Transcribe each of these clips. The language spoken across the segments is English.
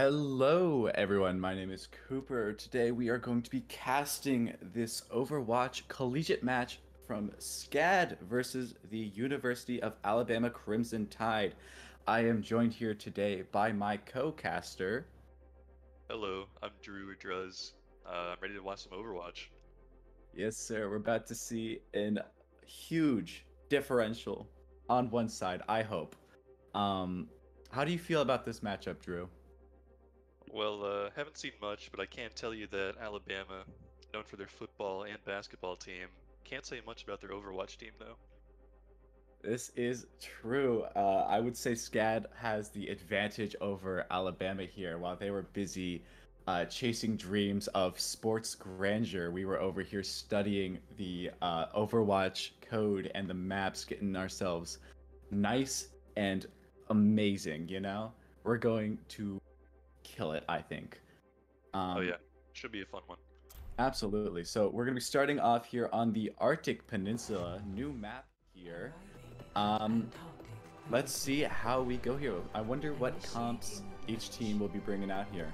Hello, everyone. My name is Cooper. Today we are going to be casting this Overwatch collegiate match from SCAD versus the University of Alabama Crimson Tide. I am joined here today by my co-caster. Hello, I'm Drew or Druz. I'm ready to watch some Overwatch. Yes, sir. We're about to see an huge differential on one side, I hope. Um, how do you feel about this matchup, Drew? Well, haven't seen much, but I can tell you that Alabama, known for their football and basketball team, can't say much about their Overwatch team though. This is true. I would say SCAD has the advantage over Alabama here. While they were busy chasing dreams of sports grandeur, we were over here studying the Overwatch code and the maps, getting ourselves nice and amazing, you know? We're going to kill it, I think. Oh Um, yeah, should be a fun one. Absolutely. So we're going to be starting off here on the Arctic Peninsula, new map here. Um, let's see how we go here. I wonder what comps each team will be bringing out here.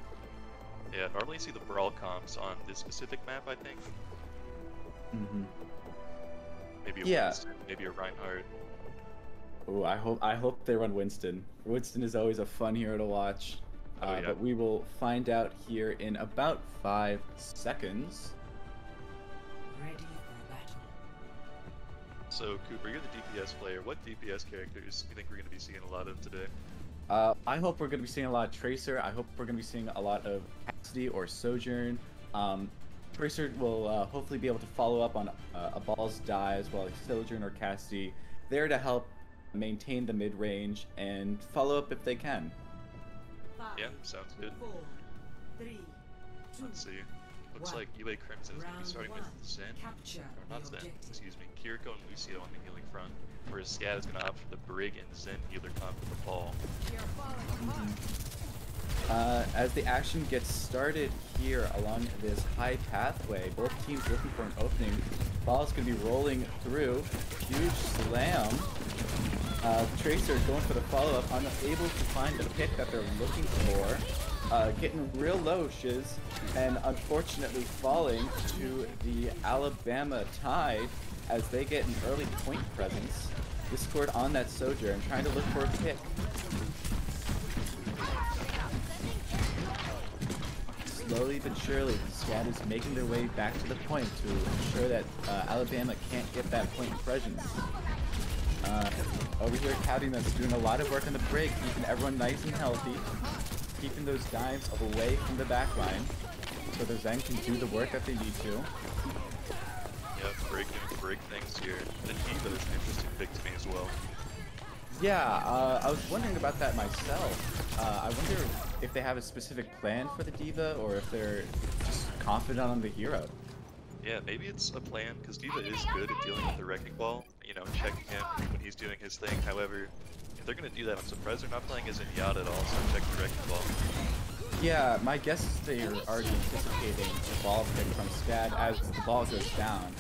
Yeah, normally you see the Brawl comps on this specific map, I think. Mm-hmm. Maybe a Yeah. Winston, maybe a Reinhardt. Oh, I hope they run Winston. Winston is always a fun hero to watch. Oh yeah. But we will find out here in about 5 seconds. Ready for battle. So Cooper, you're the DPS player. What DPS characters do you think we're going to be seeing a lot of today? I hope we're going to be seeing a lot of Tracer. I hope we're going to be seeing a lot of Cassidy or Sojourn. Tracer will hopefully be able to follow up on a Ball's Die as well as Sojourn or Cassidy, there to help maintain the mid-range and follow up if they can. Yeah, sounds good. 4, 3, 2, Let's see. Looks one. like UA Crimson is going to be starting with Zen. Capture Or not the Zen, objective. excuse me. Kiriko and Lucio on the healing front. Whereas SCAD is going to opt for the Brig and Zen healer comp with the ball. As the action gets started here along this high pathway, both teams looking for an opening. Ball's going to be rolling through. Huge slam. Tracer going for the follow-up, unable to find the pick that they're looking for. Getting real low, Shiz, and unfortunately falling to the Alabama Tide as they get an early point presence. Discord on that Sojourn, trying to look for a pick. Slowly but surely, SCAD is making their way back to the point to ensure that Alabama can't get that point presence. Over here, Cabbyman's doing a lot of work on the break, keeping everyone nice and healthy, keeping those dives away from the back line, so the Zen can do the work that they need to. Yeah, break things here. The D.Va is an interesting pick to me as well. Yeah, I was wondering about that myself. I wonder if they have a specific plan for the D.Va, or if they're just confident on the hero. Yeah, maybe it's a plan, because D.Va is good at dealing with the Wrecking Ball, you know, checking him when he's doing his thing. However, if they're going to do that, I'm surprised they're not playing as in Yacht at all, so check the Wrecking Ball. Yeah, my guess is they're already anticipating the ball pick from SCAD as the ball goes down.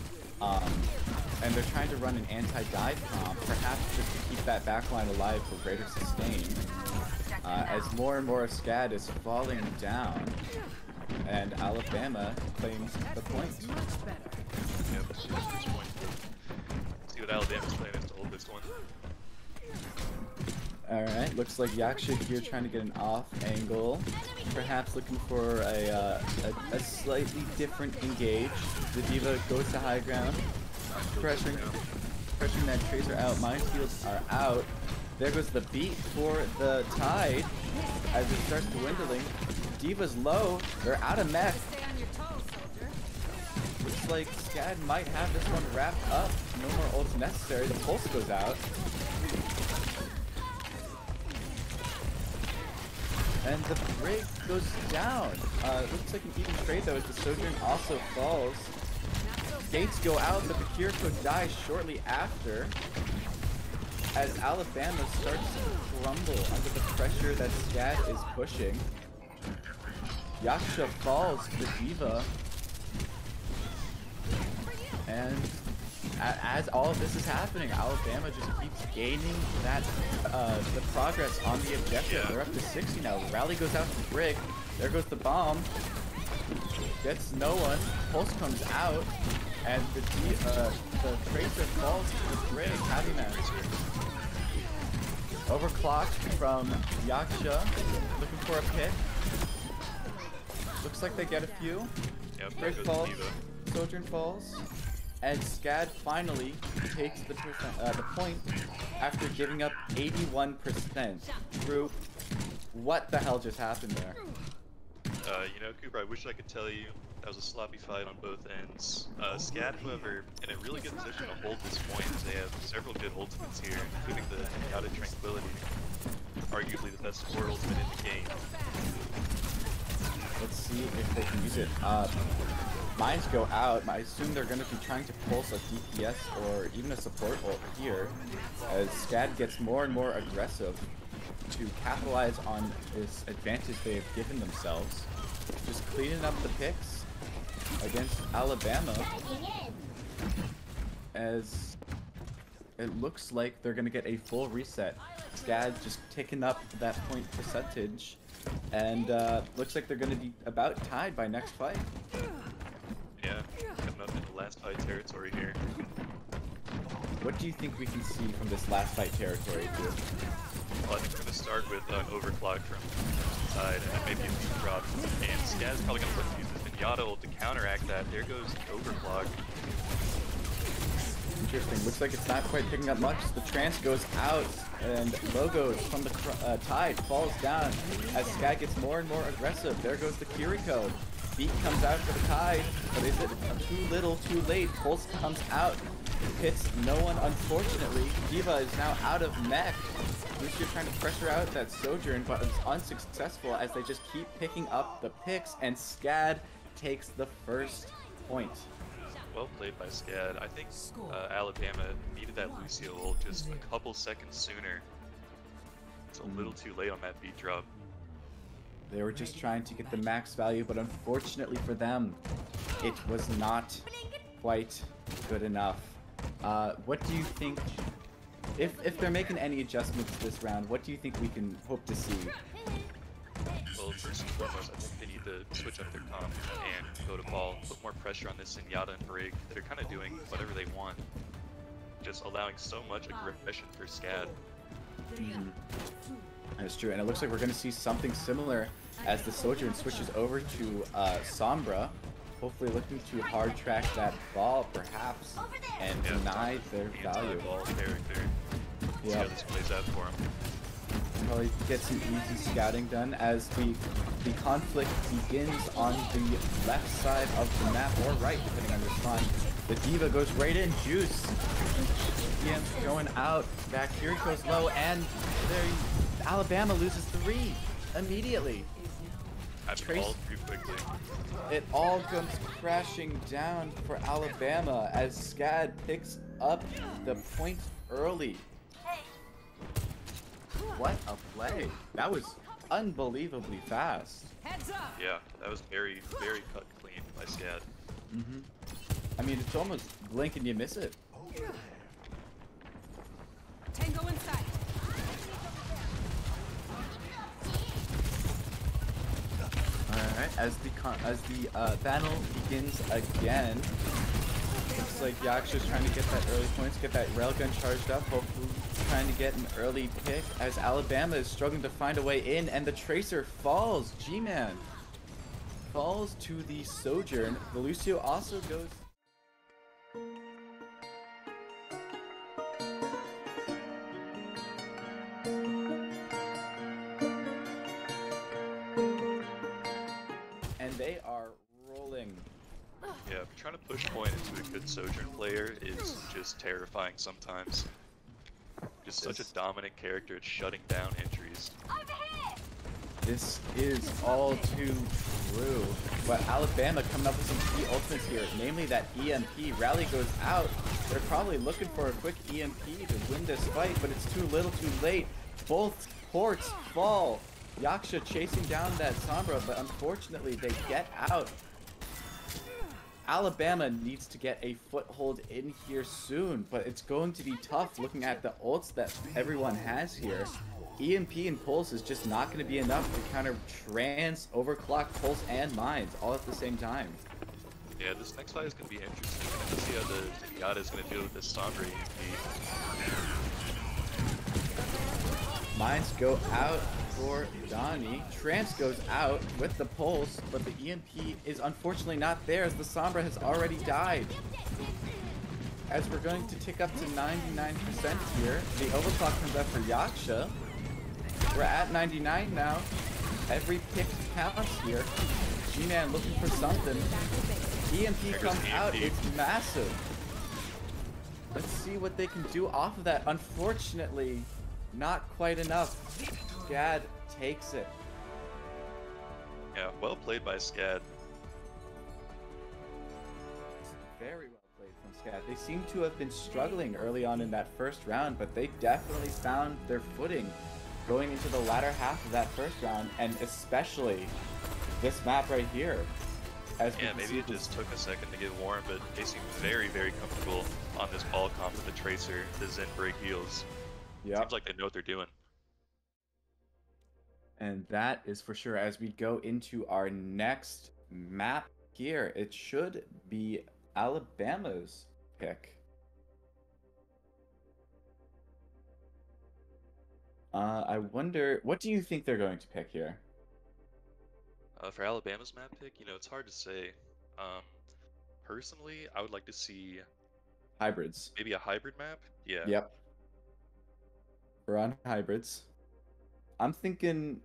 And they're trying to run an anti-dive comp, perhaps just to keep that backline alive for greater sustain. As more and more of SCAD is falling down, and Alabama claims the point. Yeah, let's see this first point. See what Alabama's plan is to hold this one. Alright, looks like Yaksha here trying to get an off angle. Perhaps looking for a slightly different engage. The D.Va goes to high ground. Pressuring that Tracer out. Minefields are out. There goes the beat for the Tide as it starts dwindling. D.Va's low. They're out of mech. Looks like SCAD might have this one wrapped up. No more ults necessary. The pulse goes out. And the break goes down. Looks like an even trade though as the Sojourn also falls. Gates go out, but the Kiriko dies shortly after as Alabama starts to crumble under the pressure that SCAD is pushing. Yaksha falls to the D.Va. And as all of this is happening, Alabama just keeps gaining that the progress on the objective. Yeah. They're up to 60 now. The rally goes out to Brig. There goes the bomb. Gets no one. Pulse comes out, and the Tracer falls to the Brig. Heavy man. Overclocked from Yaksha. Looking for a pick. Looks like they get a few. Yep, Brig there goes falls. Diva. Sojourn falls. And SCAD finally takes the point after giving up 81% through. What the hell just happened there? You know, Cooper, I wish I could tell you that was a sloppy fight on both ends. SCAD, however, in a really good position to hold this point. They have several good ultimates here, including the Out of Tranquility, arguably the best support ultimate in the game. Let's see if they can use it. Mines go out. I assume they're going to be trying to pulse a DPS or even a support ult here, as SCAD gets more and more aggressive to capitalize on this advantage they have given themselves. Just cleaning up the picks against Alabama, as it looks like they're going to get a full reset. SCAD just ticking up that point percentage, and looks like they're going to be about tied by next fight. Yeah, coming up in the last fight territory here. What do you think we can see from this last fight territory, too? Well, I think we're going to start with an overclock from the side, and then maybe a few drops. And SCAD's probably going to look to use this Pinata ult to counteract that. There goes the overclock. Interesting. Looks like it's not quite picking up much. The trance goes out, and Logos from the Tide falls down as SCAD gets more and more aggressive. There goes the Kiriko. Beat comes out for the Tide, but is it too little, too late? Pulse comes out. Hits no one, unfortunately. Diva is now out of mech. Lucio trying to pressure out that Sojourn, but it's unsuccessful as they just keep picking up the picks, and SCAD takes the first point. Well played by SCAD. I think Alabama needed that Lucio ult just a couple seconds sooner. It's a little too late on that beat drop. They were just trying to get the max value, but unfortunately for them, it was not quite good enough. What do you think, if they're making any adjustments this round, what do you think we can hope to see? Well, first and foremost, I think they need to switch up their comp and go to ball, put more pressure on this Zenyatta and Brig. They're kind of doing whatever they want, just allowing so much aggression for SCAD. That's true, and it looks like we're going to see something similar as the Sojourn switches over to Sombra, hopefully looking to hard track that ball perhaps and deny their value. Ball character. See how this plays out for him. Probably get some easy scouting done as the conflict begins on the left side of the map, or right, depending on your spawn. The Diva goes right in, Juice. EM's going out, back here he goes low, and there Alabama loses 3 immediately. All too quickly. It all comes crashing down for Alabama as SCAD picks up the point early. What a play. That was unbelievably fast. Yeah, that was very, very cut clean by SCAD. I mean, it's almost blink and you miss it. Tango inside. Alright, as the battle begins again, looks like Yaksha's trying to get that early points, get that railgun charged up, hopefully trying to get an early pick as Alabama is struggling to find a way in, and the Tracer falls. G-Man falls to the Sojourn. The Lucio also goes... and they are rolling. Yeah, trying to push point into a good Sojourn player is just terrifying sometimes. Just such a dominant character at shutting down entries. This is all too true. But Alabama coming up with some key ultimates here, namely that EMP. Rally goes out. They're probably looking for a quick EMP to win this fight, but it's too little too late. Both ports fall. Yaksha chasing down that Sombra, but unfortunately they get out. Alabama needs to get a foothold in here soon, but it's going to be tough looking at the ults that everyone has here. EMP and Pulse is just not going to be enough to counter Trance, Overclock, Pulse, and Mines all at the same time. Yeah, this next fight is going to be interesting. Let's see how the Zenyatta is going to deal with this Sombra EMP. Mines go out for Donnie. Trance goes out with the Pulse, but the EMP is unfortunately not there as the Sombra has already died. As we're going to tick up to 99% here, the Overclock comes out for Yaksha. We're at 99 now. Every pick counts here. G-Man looking for something. EMP comes out, it's massive. Let's see what they can do off of that. Unfortunately, not quite enough. SCAD takes it. Yeah, well played by SCAD. Very well played from SCAD. They seem to have been struggling early on in that first round, but they definitely found their footing going into the latter half of that first round, and especially this map right here. Yeah, maybe it just took a second to get warm, but they seem very, very comfortable on this ball comp with the Tracer, the Zen break heals. Yeah. Seems like they know what they're doing. And that is for sure. As we go into our next map here, it should be Alabama's pick. I wonder, what do you think they're going to pick here? For Alabama's map pick, you know, it's hard to say. Personally, I would like to see Hybrids. maybe a hybrid map. Yeah. Yep. We're on hybrids. I'm thinking,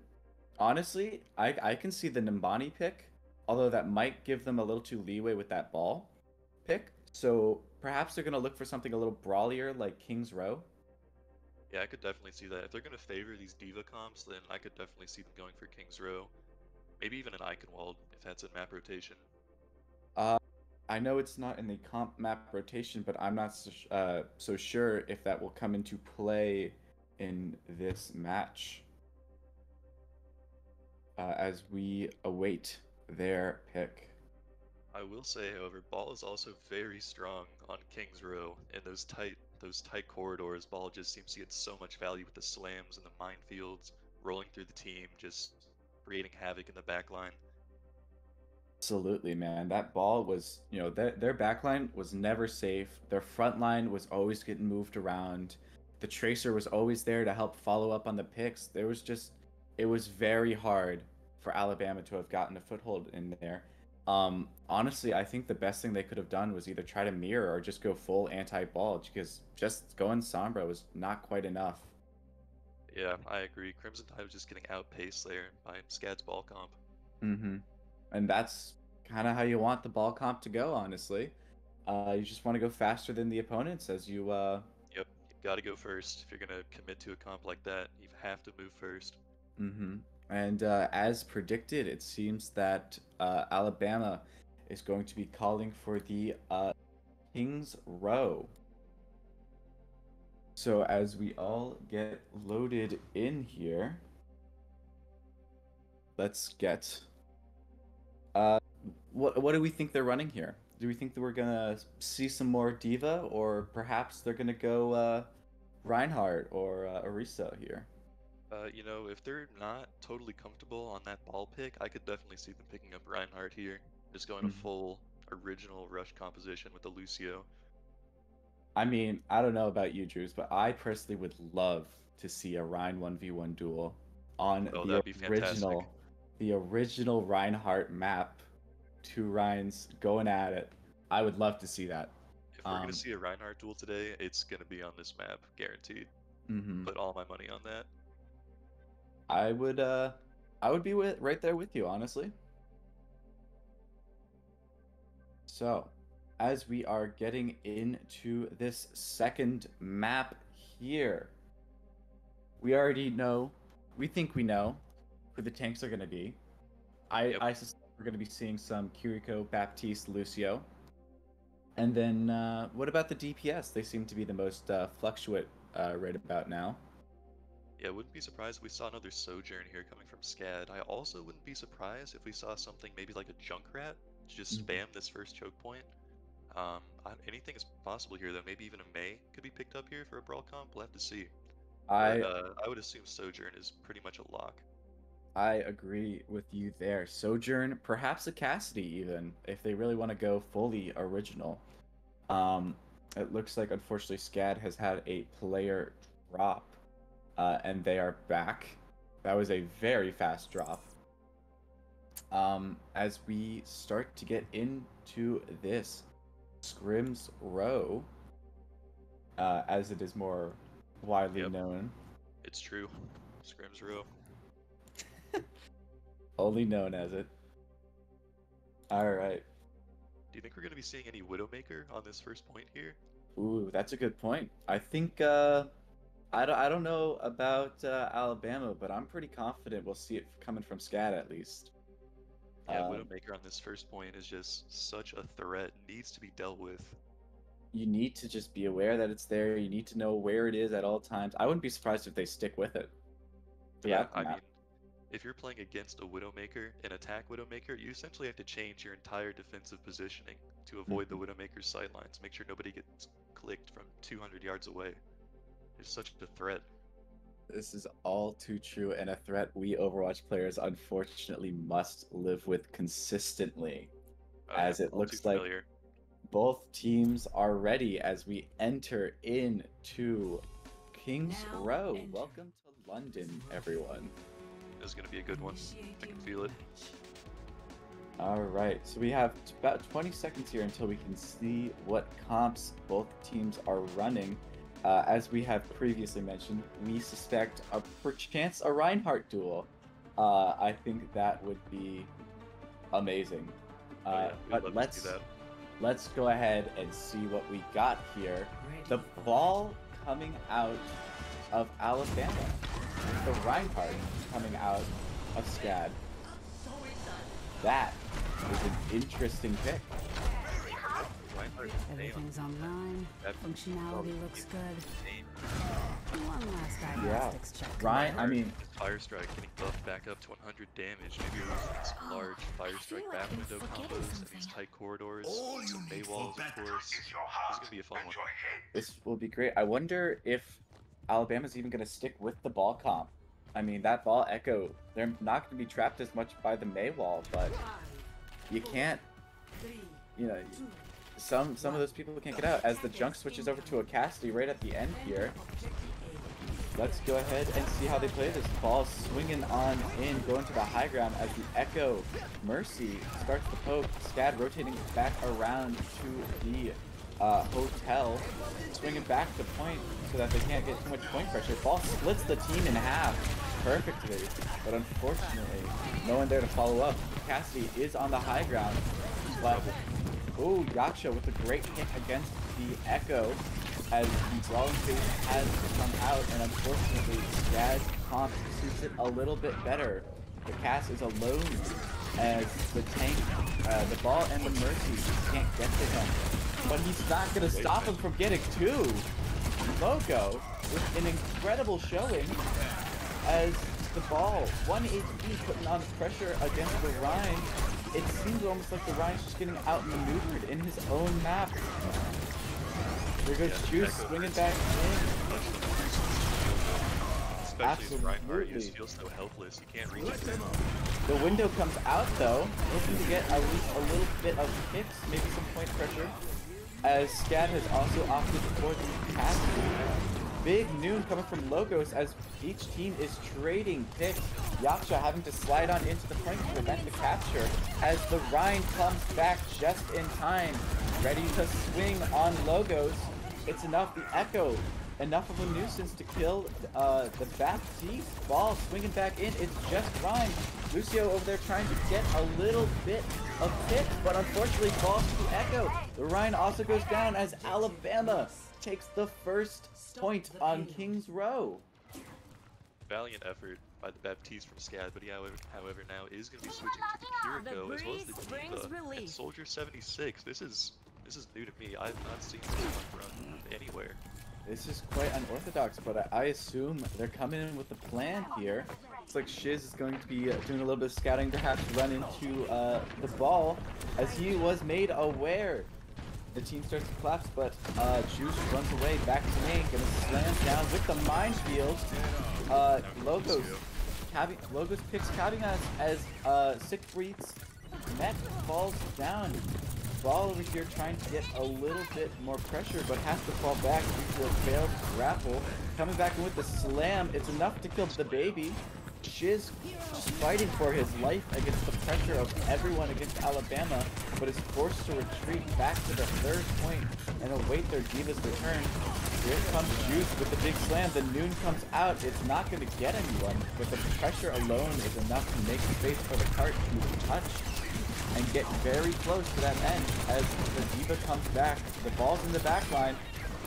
honestly, I can see the Nimbani pick, although that might give them a little too leeway with that ball pick. So perhaps they're going to look for something a little brawlier like King's Row. Yeah, I could definitely see that. If they're going to favor these Diva comps, then I could definitely see them going for King's Row. Maybe even an Eichenwald, if that's in map rotation. I know it's not in the comp map rotation, but I'm not so sure if that will come into play in this match. As we await their pick. I will say, however, Ball is also very strong on King's Row in those tight corridors. Ball just seems to get so much value with the slams and the minefields, rolling through the team, just creating havoc in the backline. Absolutely, man. That ball was, their backline was never safe. Their front line was always getting moved around. The Tracer was always there to help follow up on the picks. It was very hard for Alabama to have gotten a foothold in there. Honestly, I think the best thing they could have done was either try to mirror or just go full anti-ball, because just going Sombra was not quite enough. Yeah, I agree. Crimson Tide was just getting outpaced there by SCAD's ball comp. Mm-hmm. And that's kind of how you want the ball comp to go, honestly. You just want to go faster than the opponents as you... Yep, you gotta go first. If you're gonna commit to a comp like that, you have to move first. Mm-hmm. And as predicted, it seems that Alabama is going to be calling for the King's Row. So as we all get loaded in here, let's get... what do we think they're running here? Do we think that we're gonna see some more Diva, or perhaps they're gonna go Reinhardt or Orisa here? You know, if they're not totally comfortable on that ball pick, I could definitely see them picking up Reinhardt here. Just going a full original rush composition with the Lucio. I mean, I don't know about you, Drews, but I personally would love to see a Rhine 1v1 duel on the original Reinhardt map. Two Rhines going at it. I would love to see that. If we're gonna see a Reinhardt duel today, it's gonna be on this map, guaranteed. Put all my money on that. I would be right there with you, honestly. So, as we are getting into this second map here, we think we know who the tanks are going to be. I suspect we're going to be seeing some Kiriko, Baptiste, Lucio. And then, what about the DPS? They seem to be the most fluctuate right about now. Yeah, wouldn't be surprised if we saw another Sojourn here coming from SCAD. I also wouldn't be surprised if we saw something maybe like a Junkrat to just spam this first choke point. Anything is possible here, though. Maybe even a May could be picked up here for a brawl comp. We'll have to see. But I would assume Sojourn is pretty much a lock. I agree with you there. Sojourn, perhaps a Cassidy even, if they really want to go fully original. It looks like, unfortunately, SCAD has had a player drop, and they are back. That was a very fast drop. As we start to get into this Scrims Row, as it is more widely known. It's true. Scrims Row. Only known as it. Alright. Do you think we're going to be seeing any Widowmaker on this first point here? Ooh, that's a good point. I think, I don't know about Alabama, but I'm pretty confident we'll see it coming from SCAD at least. Yeah, Widowmaker on this first point is just such a threat. Needs to be dealt with. You need to just be aware that it's there. You need to know where it is at all times. I wouldn't be surprised if they stick with it. Yeah, I mean, if you're playing against a Widowmaker, an attack Widowmaker, you essentially have to change your entire defensive positioning to avoid the Widowmaker's sightlines. Make sure nobody gets clicked from 200 yards away. It's such a threat. This is all too true, and a threat we Overwatch players unfortunately must live with consistently. As it looks like both teams are ready as we enter into King's Row. Welcome to London, everyone. This is going to be a good one. I can feel it. Alright, so we have about 20 seconds here until we can see what comps both teams are running. As we have previously mentioned, we suspect perchance a Reinhardt duel. I think that would be amazing. But let's go ahead and see what we got here. The ball coming out of Alabama. The Reinhardt coming out of SCAD. That is an interesting pick. Everything's online. Functionality looks good. One last diagnostics check. Ryan, I mean, Fire Strike getting buffed back up to 100 damage. Maybe we're using some large Fire Strike back window combos in these tight corridors. Some May walls, of course. This is gonna be a fun one. This will be great. I wonder if Alabama's even gonna stick with the ball comp. I mean, that ball echo, they're not going to be trapped as much by the May wall, but you can't, you know, some of those people can't get out. As the junk switches over to a Cassidy right at the end here. Let's go ahead and see how they play this. Ball swinging on in, going to the high ground as the Echo Mercy starts the poke. SCAD rotating back around to the hotel, swinging back to point so that they can't get too much point pressure. Ball splits the team in half perfectly, but unfortunately, no one there to follow up. Cassidy is on the high ground, but ooh, Yaksha with a great hit against the Echo as the brawling phase has come out, and unfortunately, SCAD's comp suits it a little bit better. The Cass is alone as the tank, the ball and the Mercy can't get to him. But he's not going to stop him from getting two. Loco with an incredible showing as the ball, 1 HP, putting on pressure against the Rhine. It seems almost like the Rhine's just getting outmaneuvered in his own map. There goes Juice swinging back in. Especially as Reinhardt, you just feel so helpless. You can't reach him. The window comes out though, hoping to get at least a little bit of hits, maybe some point pressure. As SCAD has also opted for the Cassidy. Big noon coming from Logos as each team is trading picks. Yaksha having to slide on into the point to prevent the capture as the Rhine comes back just in time, ready to swing on Logos. It's enough, the Echo, enough of a nuisance to kill the Baptiste. Ball swinging back in, it's just Rhine. Lucio over there trying to get a little bit of hit, but unfortunately falls to the Echo. The Rhine also goes down as Alabama takes the first point on King's Row. Valiant effort by the Baptiste from SCAD, but he, however, now is going to be switching to the Kiriko as well as the Diva and Soldier 76. This is new to me. I've not seen this one run anywhere. This is quite unorthodox, but I assume they're coming in with a plan here Looks like Shiz is going to be doing a little bit of scouting, perhaps run into the ball, as he was made aware. The team starts to collapse, but Juice runs away back to main, gonna slam down with the minefield. Logos picks Cabinas as Sick Breeds Mech falls down. Ball over here trying to get a little bit more pressure, but has to fall back due to a failed grapple. Coming back in with the slam, it's enough to kill the baby. Shiz just fighting for his life against the pressure of everyone against Alabama, but is forced to retreat back to the third point and await their Diva's return. Here comes Juice with the big slam. The Noon comes out. It's not going to get anyone, but the pressure alone is enough to make space for the cart to touch and get very close to that end as the Diva comes back. The ball's in the back line.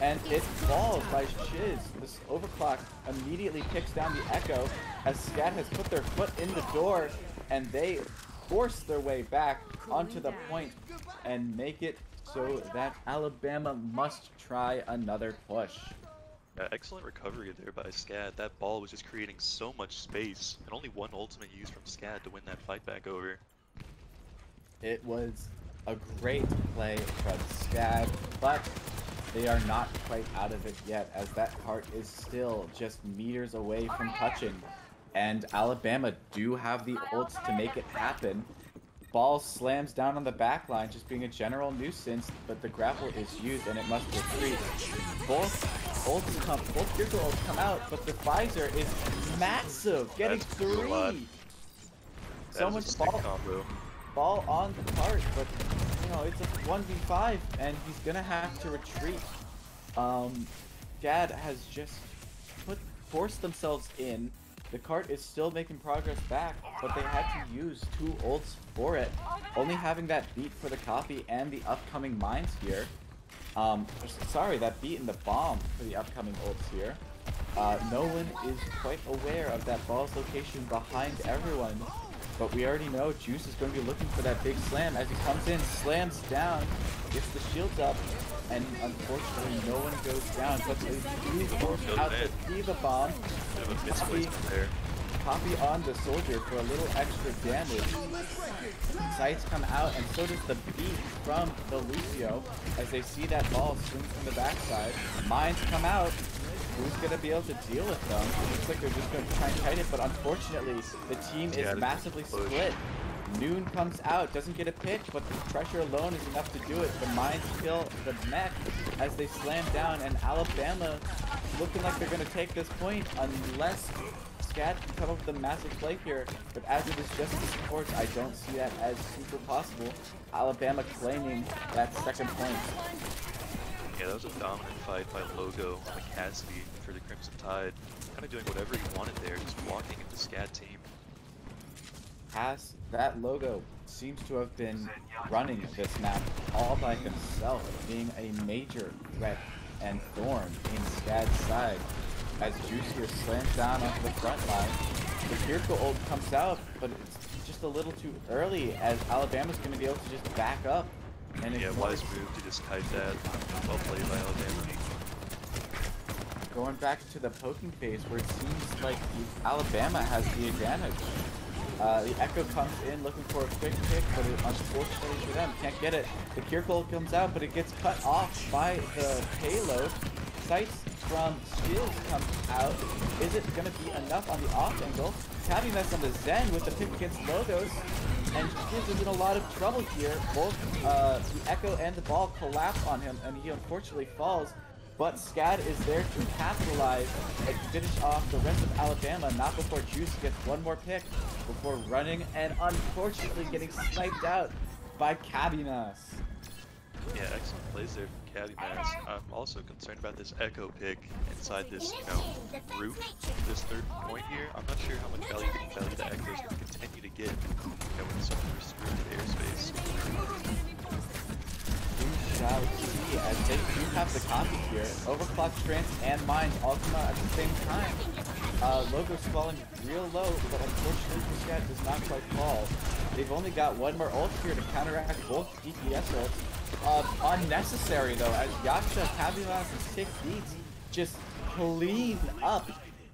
And it falls by Shiz. This overclock immediately picks down the Echo as SCAD has put their foot in the door and they force their way back onto the point and make it so that Alabama must try another push. Excellent recovery there by SCAD. That ball was just creating so much space, and only one ultimate used from SCAD to win that fight back over. It was a great play from SCAD, but they are not quite out of it yet, as that cart is still just meters away from touching. And Alabama do have the ults to make it happen. Ball slams down on the back line, just being a general nuisance, but the grapple is used and it must retreat. Both Kirko ults come out, but the visor is massive, getting three. So much ball on the cart, but you know, it's a 1v5 and he's gonna have to retreat. SCAD has just forced themselves in. The cart is still making progress back, but they had to use 2 ults for it, only having that beat for the copy and the upcoming mines here. Sorry, that beat and the bomb for the upcoming ults here. No one is quite aware of that ball's location behind everyone. But we already know Juice is going to be looking for that big slam as he comes in, slams down, gets the shields up, and unfortunately no one goes down. But they do out the Diva bomb. Copy on the soldier for a little extra damage. Sights come out, and so does the beat from the Lucio as they see that ball swing from the backside. Mines come out. Who's going to be able to deal with them? It looks like they're just going to try and fight it, but unfortunately, the team is massively split. Noon comes out, doesn't get a pick, but the pressure alone is enough to do it. The mines kill the mech as they slam down, and Alabama looking like they're going to take this point unless SCAD can come up with a massive play here. But as it is just the supports, I don't see that as super possible. Alabama claiming that second point. Yeah, that was a dominant fight by Logo on the Cassidy for the Crimson Tide. Kind of doing whatever he wanted there, just walking into SCAD team. That Logo seems to have been running this map all by himself, being a major threat and thorn in SCAD's side. As Juice here slams down onto the front line, the Kirko ult comes out, but it's just a little too early as Alabama's going to be able to just back up. And yeah, wise move to just kite that. Well played by Alabama. Going back to the poking phase where it seems like Alabama has the advantage. The Echo comes in looking for a quick pick, but unfortunately for them, can't get it. The Kirkle comes out, but it gets cut off by the payload. Sights from Shields comes out. Is it going to be enough on the off angle? Tabby mess on the Zen with the pick against Logos. And Shields is in a lot of trouble here. Both the Echo and the ball collapse on him, and he unfortunately falls. But SCAD is there to capitalize and finish off the rest of Alabama, not before Juice gets one more pick, before running and unfortunately getting sniped out by Cabinas. Yeah, excellent plays there from Cabinas. I'm also concerned about this Echo pick inside this, roof, this third point here. I'm not sure how much value the Echo is going to continue to get, with some restricted airspace. We shall see, as they do have the copy here. Overclock, Trance, and Mines all come out at the same time. Logo's falling real low, but unfortunately the SCAD does not quite fall. They've only got one more ult here to counteract both DPS ults. Unnecessary though, as Yaksha, Cabinas, and Sick Beats just clean up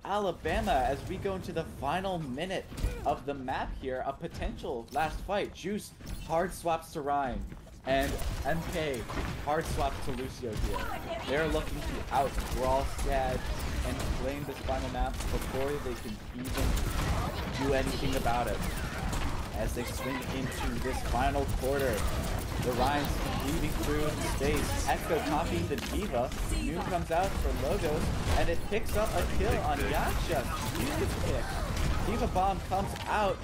Alabama as we go into the final minute of the map here. A potential last fight. Juice hard swaps to Ryan. And MK hard swaps to Lucio here. They're looking to out-brawl SCAD and claim this final map before they can even do anything about it. As they swing into this final quarter, the Ryan's weaving through space. Echo copying the Diva. New comes out for Logos, and it picks up a kill on Yaksha. Huge pick. Diva Bomb comes out,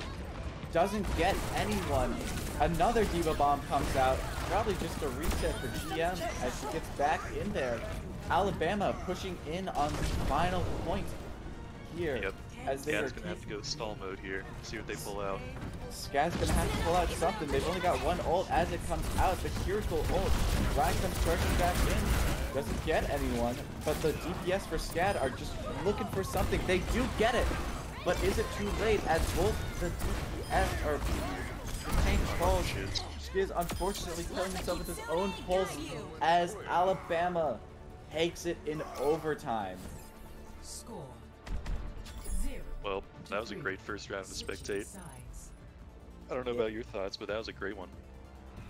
doesn't get anyone. Another Diva Bomb comes out, probably just a reset for GM as she gets back in there. Alabama pushing in on the final point here. Yep. As they SCAD's are gonna have to go stall mode here, see what they pull out. SCAD's gonna have to pull out something. They've only got one ult as it comes out. The Curical ult. Ryan comes charging back in. Doesn't get anyone. But the DPS for SCAD are just looking for something. They do get it. But is it too late as both the DPS are change calls? Skiz unfortunately killing himself with his own pulse as Alabama takes it in overtime. Score. Well, that was a great first round to spectate. I don't know about your thoughts, but that was a great one.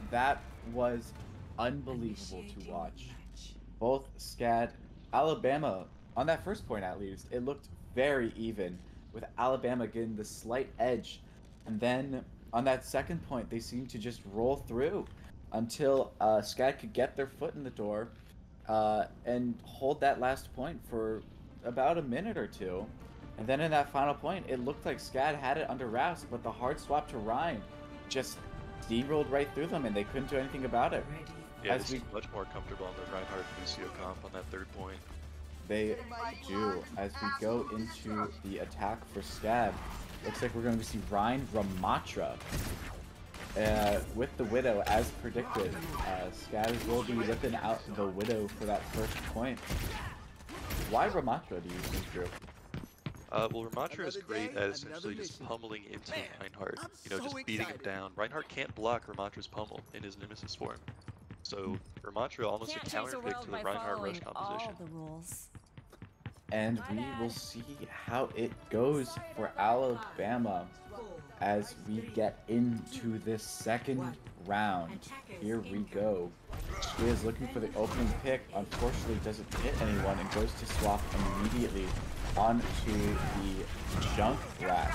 That was unbelievable to watch. Both SCAD, Alabama, on that first point at least, it looked very even, with Alabama getting the slight edge. And then on that second point, they seemed to just roll through until SCAD could get their foot in the door and hold that last point for about a minute or two. And then in that final point, it looked like SCAD had it under wraps, but the hard swap to Ryan just steamrolled right through them, and they couldn't do anything about it. Yeah, this is much more comfortable on the Reinhardt Lucio comp on that third point. They do. As we go into the attack for SCAD, looks like we're going to see Ryan Ramatra with the Widow, as predicted. SCAD will be ripping out the Widow for that first point. Why Ramatra, do you think, Drew? Well, Ramatra is great at essentially just pummeling into Reinhardt. You know, just beating him down. Reinhardt can't block Ramatra's pummel in his Nemesis form. So Ramatra almost a counter pick to the Reinhardt rush composition. And we will see how it goes for Alabama as we get into this second round. Here we go. She is looking for the opening pick. Unfortunately, doesn't hit anyone and goes to swap immediately onto the junk rat.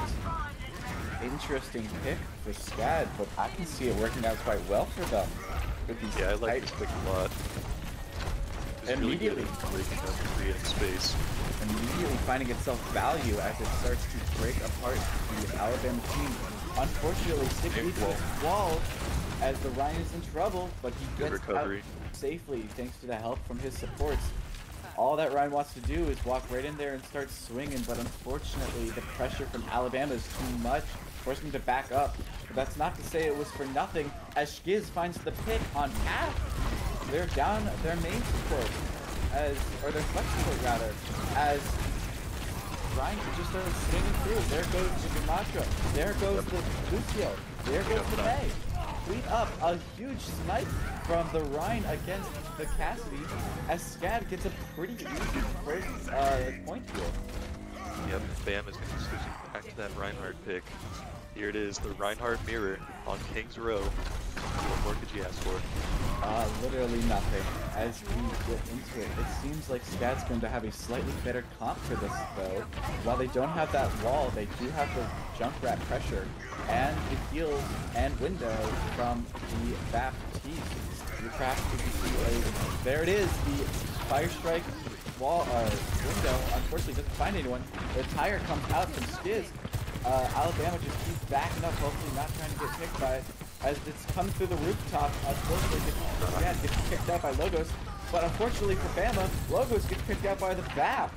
Interesting pick for SCAD, but I can see it working out quite well for them. With these I like this pick a lot. Immediately creating space. Immediately finding itself value as it starts to break apart the Alabama team. Unfortunately, sticking to this wall as the Ryan is in trouble, but he gets out safely thanks to the help from his supports. All that Ryan wants to do is walk right in there and start swinging, but unfortunately the pressure from Alabama is too much, forcing him to back up. But that's not to say it was for nothing, as Skiz finds the pick on Cap. They're down their main support, or their flex support rather, as Ryan just started swinging through. There goes the Gamatra, there goes the Lucio, there goes the May. Clean up a huge snipe from the Ryan against the Cassidy, as SCAD gets a pretty easy first point here. Yep, Bam is going to switch back to that Reinhardt pick. Here it is, the Reinhardt mirror on King's Row. What more could you ask for? Literally nothing. As we get into it, it seems like SCAD's going to have a slightly better comp for this, though. While they don't have that wall, they do have the Junkrat pressure and the heals and window from the Baptiste. There it is, the Fire Strike wall window. Unfortunately, doesn't find anyone. The tire comes out from Skiz. Alabama just keeps backing up, hopefully not trying to get picked by it. As it's coming through the rooftop, unfortunately gets picked out by Logos. But unfortunately for Bama, Logos gets picked out by the BAP.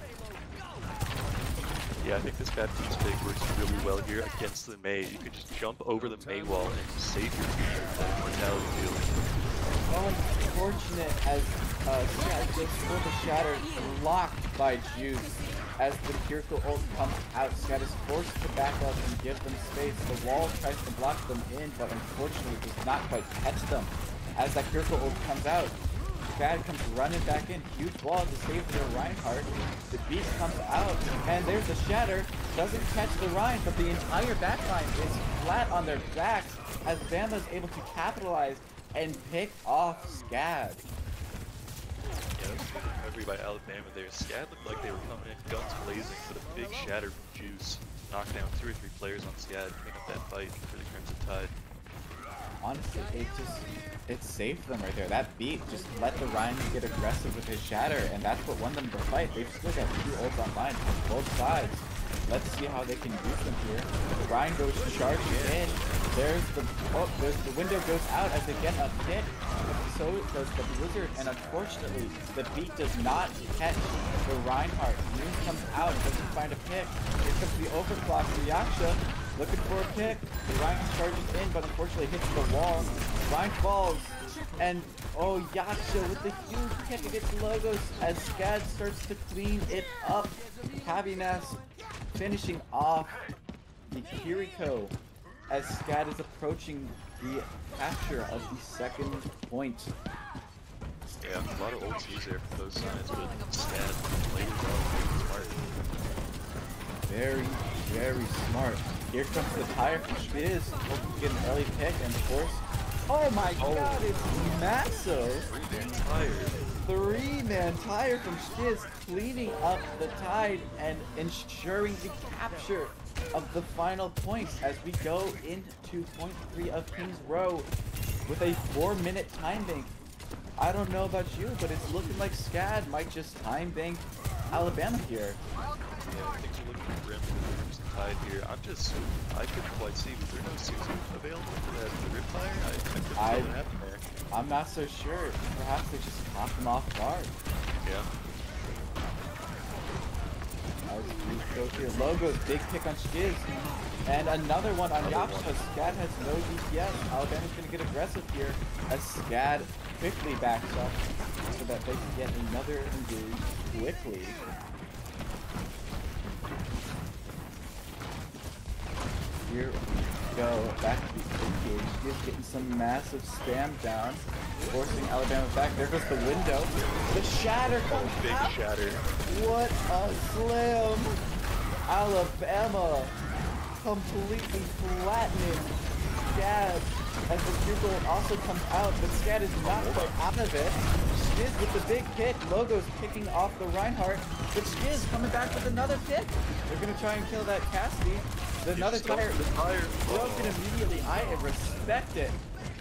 Yeah, I think this Baptiste pick works really well here against the Mei. You could just jump over the Mei wall and save your future with that Immortality field. Unfortunate as SCAD gets full the shatter, blocked by Juice. As the Curical ult comes out, SCAD is forced to back up and give them space. The wall tries to block them in, but unfortunately does not quite catch them. As that Curical ult comes out, SCAD comes running back in. Huge wall to save their Reinhardt. The beat comes out, and there's a shatter. Doesn't catch the Rhine, but the entire backline is flat on their backs as Bama is able to capitalize and pick off SCAD. Yeah, that's a good recovery by Alabama there. SCAD looked like they were coming in guns blazing, but a big shatter from Juice knocked down 2 or 3 players on SCAD, clean up that fight for the Crimson Tide. Honestly, it saved them right there. That beat just let the Rhine get aggressive with his shatter, and that's what won them the fight. They've still got 2 ults online from both sides. Let's see how they can use them here. The Rhine goes charging in. There's the window goes out as they get a pick. So does the Blizzard, and unfortunately, the beat does not catch the Reinhardt. Moon comes out, doesn't find a pick. Here comes the overclock for Yaksha, looking for a pick. The Rhine charges in, but unfortunately hits the wall. Rhine falls, and oh, Yaksha with the huge pick against Logos as SCAD starts to clean it up. Happiness finishing off the Kiriko as SCAD is approaching the capture of the second point. Yeah, a lot of ultis there from both sides, but SCAD played well, smart. Very, very smart. Here comes the tire from Spiz, hoping to get an early pick, and of course, oh my god, it's massive! 3-man tire. 3-man tire from Spiz, cleaning up the Tide and ensuring the capture of the final points as we go into point 3 of King's Row with a 4-minute time bank. I don't know about you, but it's looking like SCAD might just time bank Alabama here. Yeah, things are looking grim for the Crimson Tide here. I couldn't quite see, was there no Susan available for that Ripfire? I couldn't tell what happened there. I'm not so sure. Perhaps they just caught them off guard. Yeah. Logos, big pick on Shiz. And another one on Yaksha. SCAD has no DPS. Alabama's going to get aggressive here as SCAD quickly backs up so that they can get another engage quickly. Here we go, back to the engage. Shiz getting some massive spam down, forcing Alabama back. There goes the window. The shatter comes out. Big shatter. What a slam! Alabama completely flattening SCAD as the Pupil also comes out, but SCAD is not quite out of it. Shiz with the big pick, Logos picking off the Reinhardt, but Shiz coming back with another pick. They're gonna try and kill that Cassidy. Another tire broken immediately. I respect it.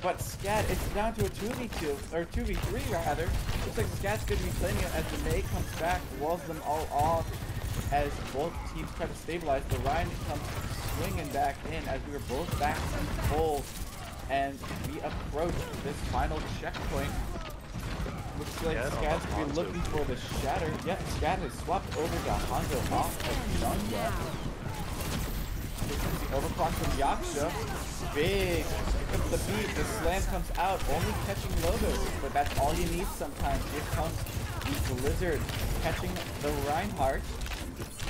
But SCAD, it's down to a 2v2, or 2v3 rather. Looks like SCAD's going to be playing it as the May comes back, walls them all off as both teams try to stabilize. The Rhine comes swinging back in as we were both back in full. And we approach this final checkpoint. Looks like SCAD's going to be looking for the shatter. Yep, SCAD has swapped over to Hanzo off of Jungle. Here comes the overclock from Yaksha. Big. Here comes the beat. The slam comes out, only catching Logos, but that's all you need sometimes. Here comes the Blizzard catching the Reinhardt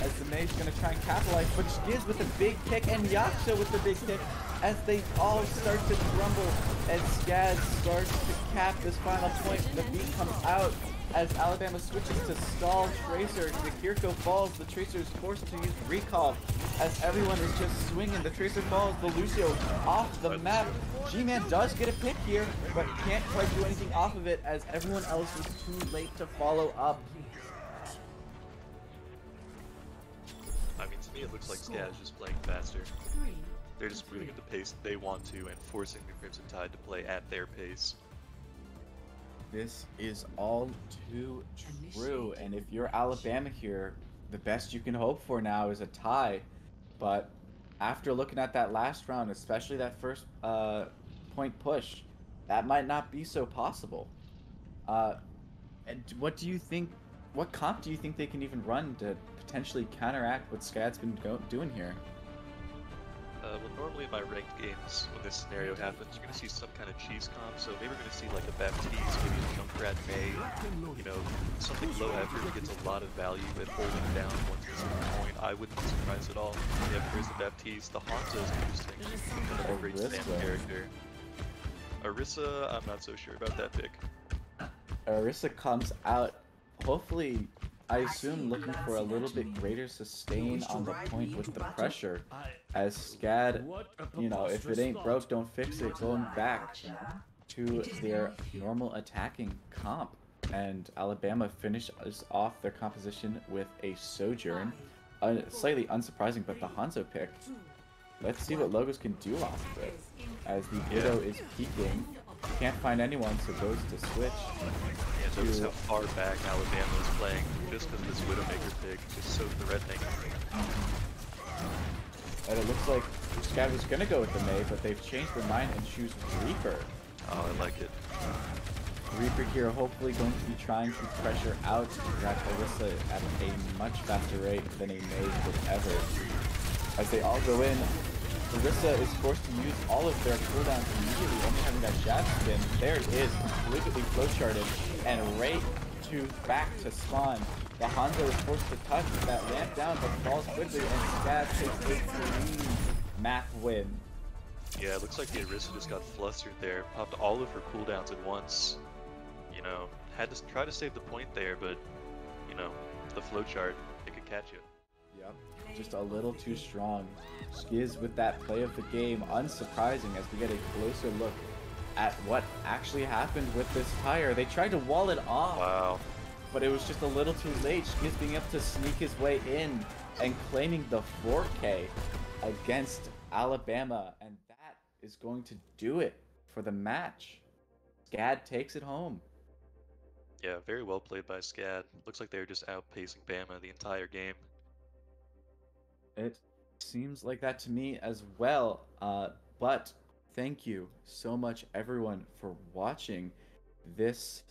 as the Mage's going to try and capitalize, but Shiz with the big kick and Yaksha with the big kick as they all start to crumble and SCAD starts to cap this final point. The beat comes out as Alabama switches to stall Tracer. The Kiriko falls. The Tracer is forced to use recall as everyone is just swinging. The Tracer falls. The Lucio off the map. G-Man does get a pick here, but can't quite do anything off of it as everyone else is too late to follow up. I mean, to me, it looks like SCAD is just playing faster. They're just moving at the pace that they want to and forcing the Crimson Tide to play at their pace. This is all too true, and if you're Alabama here, the best you can hope for now is a tie. But after looking at that last round, especially that first point push, that might not be so possible. And what do you think? What comp do you think they can even run to potentially counteract what SCAD's been doing here? Well, normally in my ranked games, when this scenario happens, you're going to see some kind of cheese comp, so maybe we're going to see like a Baptiste, maybe a Junkrat May, you know, something low effort that gets a lot of value at holding down once it's on point. I wouldn't be surprised at all. Yeah, there's the Baptiste. The Hanzo is interesting. Another great spam character. Orisa, I'm not so sure about that pick. Orisa comes out, hopefully, I assume looking for a little bit greater sustain on the point with the pressure, as SCAD, you know, if it ain't broke, don't fix it, going back to their normal attacking comp. And Alabama finishes off their composition with a Sojourn. Slightly unsurprising, but the Hanzo pick. Let's see what Logos can do off of it. As the Widow is peeking, can't find anyone, so goes to switch. Yeah, notice how far back Alabama is playing, just because this Widowmaker pick is so threatening. And it looks like SCAD was gonna go with the Mei, but they've changed their mind and choose Reaper. Oh, I like it. Reaper here hopefully going to be trying to pressure out that Orisa at a much faster rate than a Mei could ever. As they all go in, Orisa is forced to use all of their cooldowns immediately, only having that jab spin. There it is, completely flowcharted, and right to back to spawn. The Hanzo is forced to touch that lamp down, but falls quickly, and SCAD takes a clean map win. Yeah, it looks like the Orisa just got flustered there, popped all of her cooldowns at once. You know, had to try to save the point there, but, you know, the flowchart, it could catch you. Yep, just a little too strong. Skiz with that play of the game, unsurprising as we get a closer look at what actually happened with this tire. They tried to wall it off. Wow. But it was just a little too late. Skiz being able to sneak his way in and claiming the 4K against Alabama. And that is going to do it for the match. SCAD takes it home. Yeah, very well played by SCAD. Looks like they were just outpacing Bama the entire game. It seems like that to me as well. But thank you so much, everyone, for watching this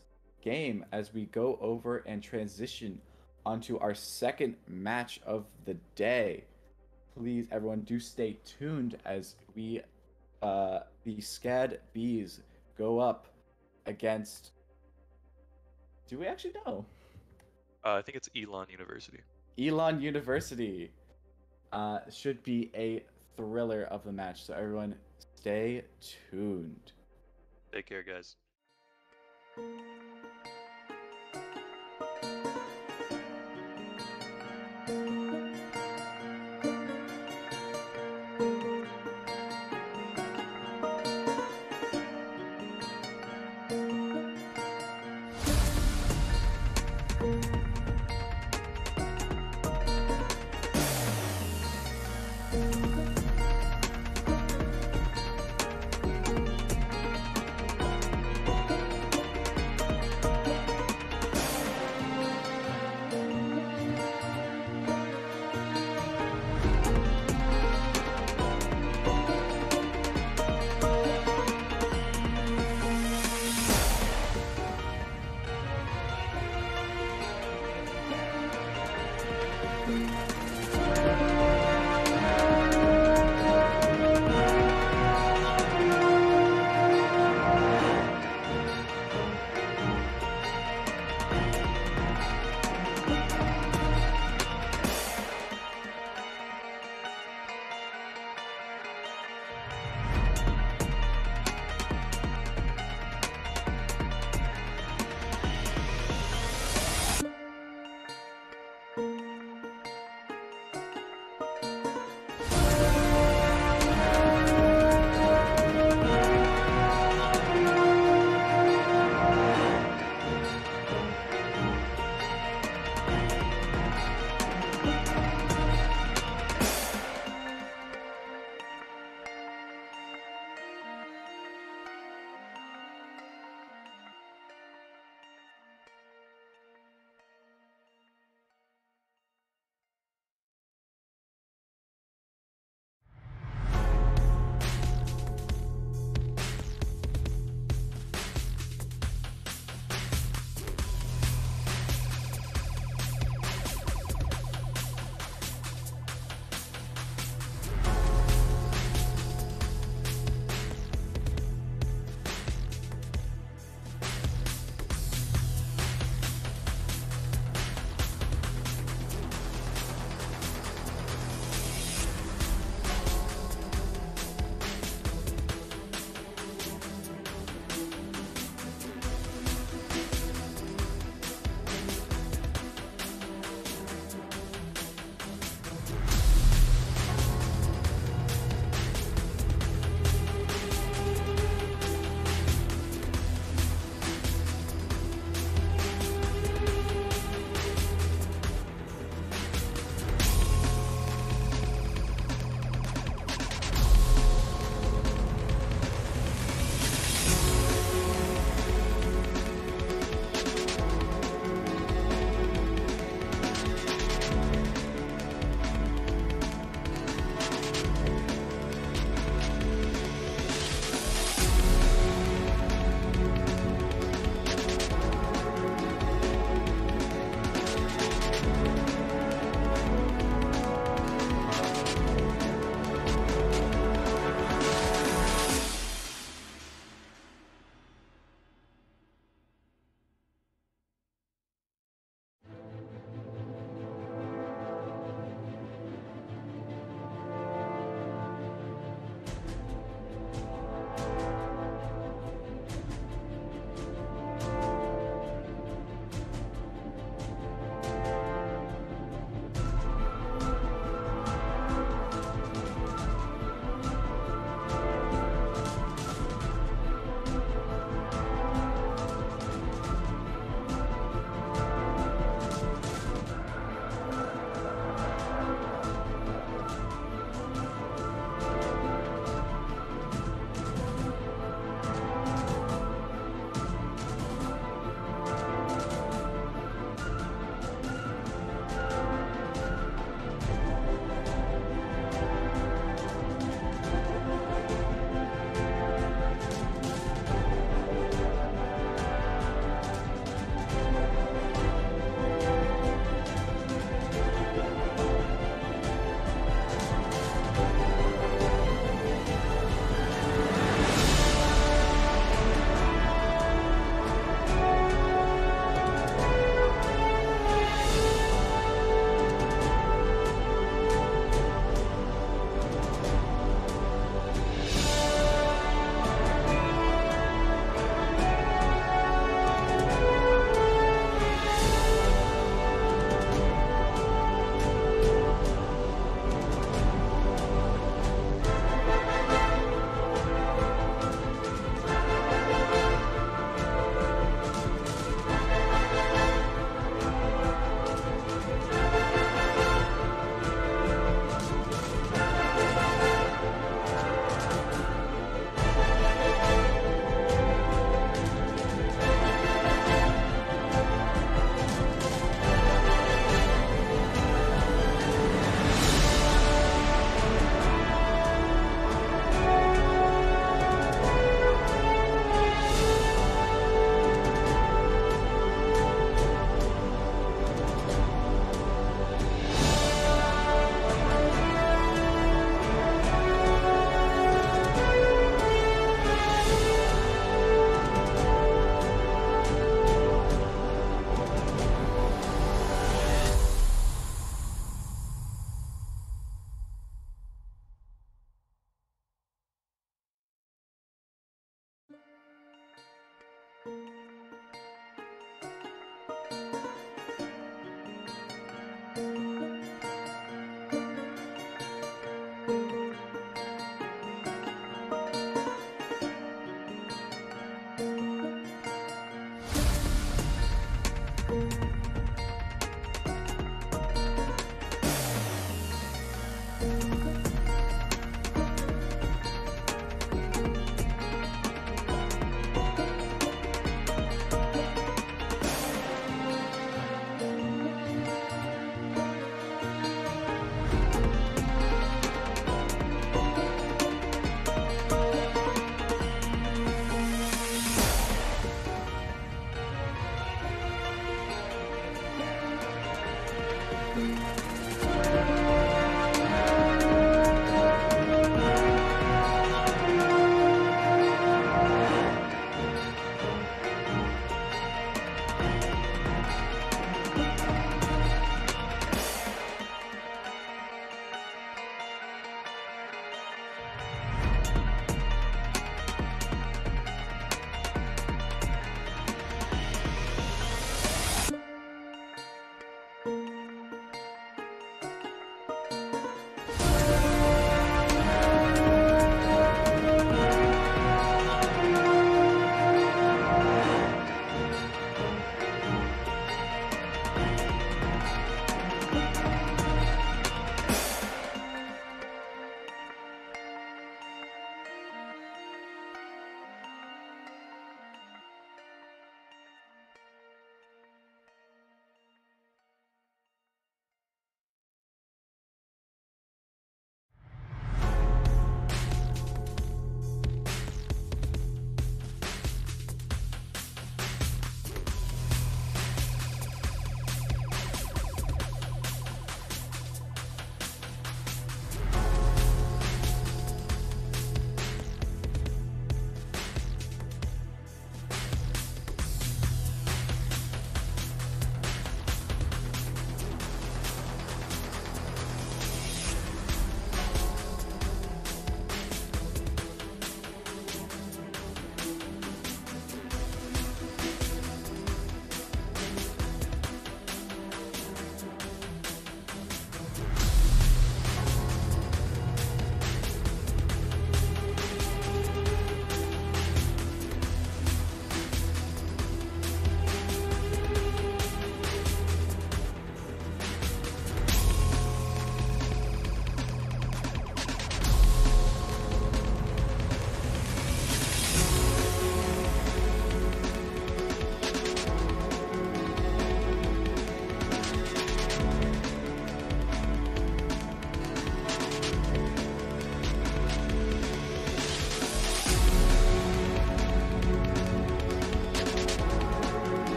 game as we go over and transition onto our second match of the day. Please, everyone, do stay tuned as we, the SCAD Bees go up against... Do we actually know? I think it's Elon University. Elon University. Should be a thriller of the match, so everyone stay tuned. Take care, guys.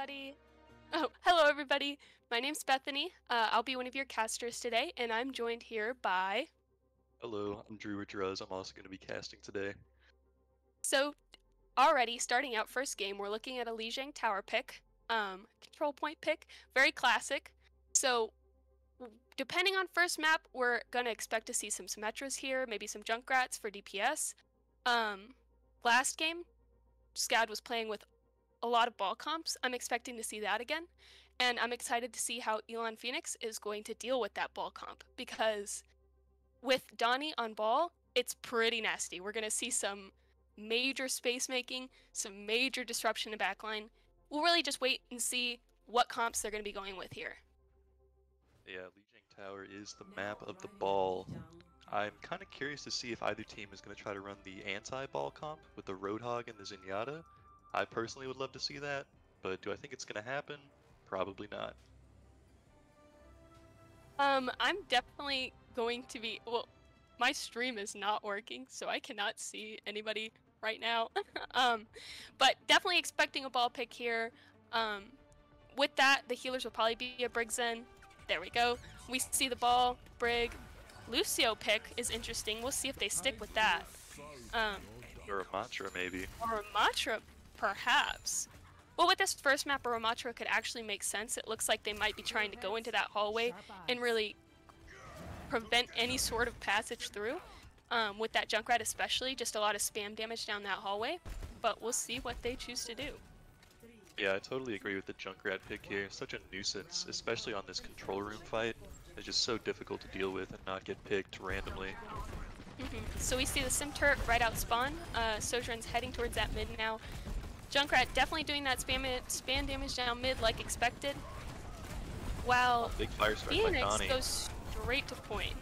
everybody. Oh, hello everybody. My name's Bethany. I'll be one of your casters today, and I'm joined here by... Hello, I'm Drew Druz. I'm also going to be casting today. So, already, starting out first game, we're looking at a Lijiang tower pick. Control point pick. Very classic. So, depending on first map, we're going to expect to see some Symmetras here, maybe some Junkrats for DPS. Last game, SCAD was playing with a lot of ball comps. I'm expecting to see that again, and I'm excited to see how Elon Phoenix is going to deal with that ball comp, because with Donnie on ball, it's pretty nasty. We're going to see some major space making, some major disruption to backline. We'll really just wait and see what comps they're going to be going with here. Yeah, Lijiang Tower is the map of the ball. I'm kind of curious to see if either team is going to try to run the anti-ball comp with the Roadhog and the Zenyatta. I personally would love to see that, but do I think it's going to happen? Probably not. I'm definitely going to be... Well, my stream is not working, so I cannot see anybody right now. But definitely expecting a ball pick here. With that, the healers will probably be a Brig Zen. There we go. We see the ball, Brig. Lucio pick is interesting. We'll see if they stick with that. Or a Matra, maybe. Or a Matra, perhaps. Well, with this first map, a Ramatra could actually make sense. It looks like they might be trying to go into that hallway and really prevent any sort of passage through. With that Junkrat especially, just a lot of spam damage down that hallway. But we'll see what they choose to do. Yeah, I totally agree with the Junkrat pick here. Such a nuisance, especially on this control room fight. It's just so difficult to deal with and not get picked randomly. So we see the Sim turret right out spawn. Sojourn's heading towards that mid now. Junkrat definitely doing that spam damage down mid like expected. While big fire strike Phoenix by Donnie goes straight to point.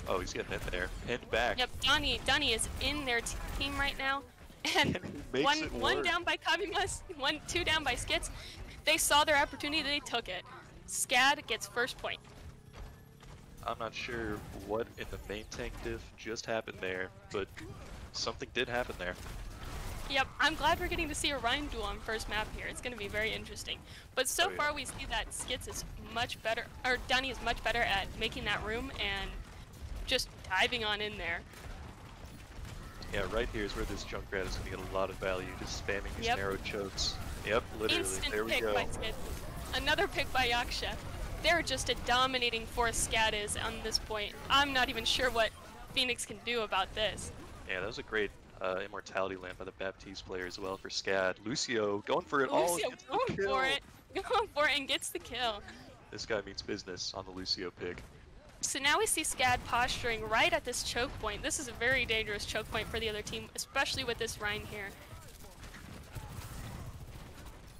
Oh, he's getting hit there. Pinned back. Yep, Donnie is in their team right now. And one down by Kabimas, two down by Skits. They saw their opportunity, they took it. SCAD gets first point. I'm not sure what in the main tank diff just happened there, but something did happen there. Yep, I'm glad we're getting to see a Rhyme duel on first map here. It's going to be very interesting. But so far we see that Skits is much better, or Donnie is much better at making that room and just diving on in there. Yeah, right here is where this Junkrat is going to get a lot of value, just spamming these narrow chokes. Yep, literally. Instant there we pick go. By Skits. Another pick by Yaksha. They're just a dominating force SCAD is on this point. I'm not even sure what Phoenix can do about this. Yeah, that was a great immortality lamp by the Baptiste player as well for SCAD. Lucio going for it all. Lucio going for it and gets the kill. This guy means business on the Lucio pick. So now we see SCAD posturing right at this choke point. This is a very dangerous choke point for the other team, especially with this Rhine here.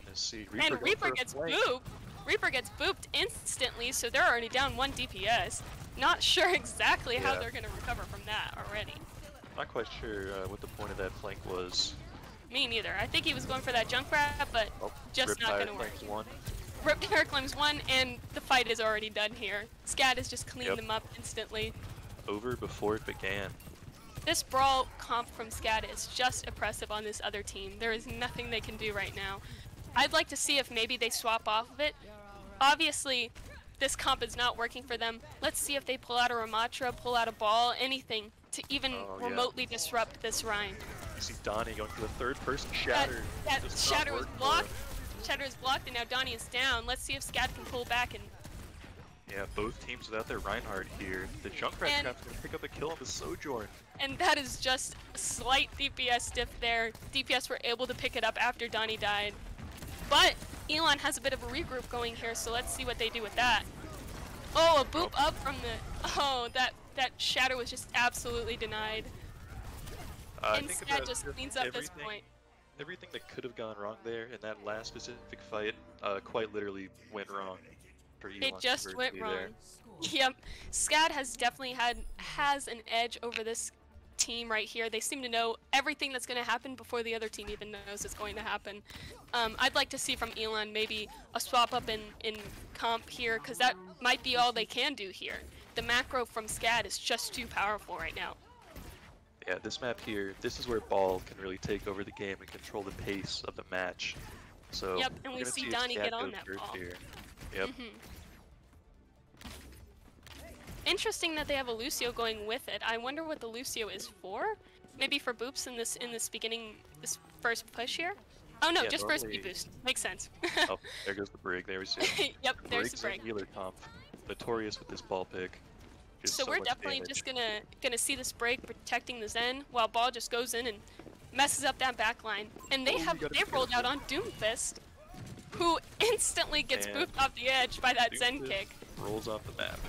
Let's see, Reaper gets booped. Reaper gets booped instantly, so they're already down 1 DPS. Not sure exactly how they're going to recover from that already. Not quite sure what the point of that flank was. Me neither. I think he was going for that Junkrat, but just not going to work. Ripped Tire Claims 1, and the fight is already done here. SCAD has just cleaned them up instantly. Over before it began. This brawl comp from SCAD is just oppressive on this other team. There is nothing they can do right now. I'd like to see if maybe they swap off of it. Obviously, this comp is not working for them. Let's see if they pull out a Ramatra, pull out a ball, anything to even remotely disrupt this Rhine. You see Donnie going for the third person shatter. That shatter was blocked. Shatter is blocked and now Donnie is down. Let's see if SCAD can pull back and... Yeah, both teams without their Reinhardt here. The Junkrat Craft's gonna pick up a kill on the Sojourn. And that is just a slight DPS diff there. DPS were able to pick it up after Donnie died. But Elon has a bit of a regroup going here, so let's see what they do with that. Oh, a boop up from the... Oh, that shatter was just absolutely denied. And SCAD just cleans up this point. Everything that could have gone wrong there in that last specific fight quite literally went wrong. For Elon. It just went wrong. Yep. SCAD has definitely has an edge over this team right here. They seem to know everything that's going to happen before the other team even knows it's going to happen. I'd like to see from Elon maybe a swap up in comp here, because that might be all they can do here. The macro from SCAD is just too powerful right now. Yeah, this map here, this is where Ball can really take over the game and control the pace of the match. So Yep, and we're we gonna see if Donnie SCAD get on goes that first ball. here. Yep. Interesting that they have a Lucio going with it. I wonder what the Lucio is for. Maybe for boops in this beginning, this first push here. Oh no, Yeah, just first B normally- boost. Makes sense. Oh, there goes the Brig. There we see. Yep, there's the Brig's break. in healer comp. Notorious with this ball pick. Just So we're much definitely damage. just gonna see this break protecting the Zen while Ball just goes in and messes up that back line. And Oh, you gotta be they've rolled out careful. on Doomfist, who instantly gets And booped off the edge by that Zen Doomfist kick. rolls off the map.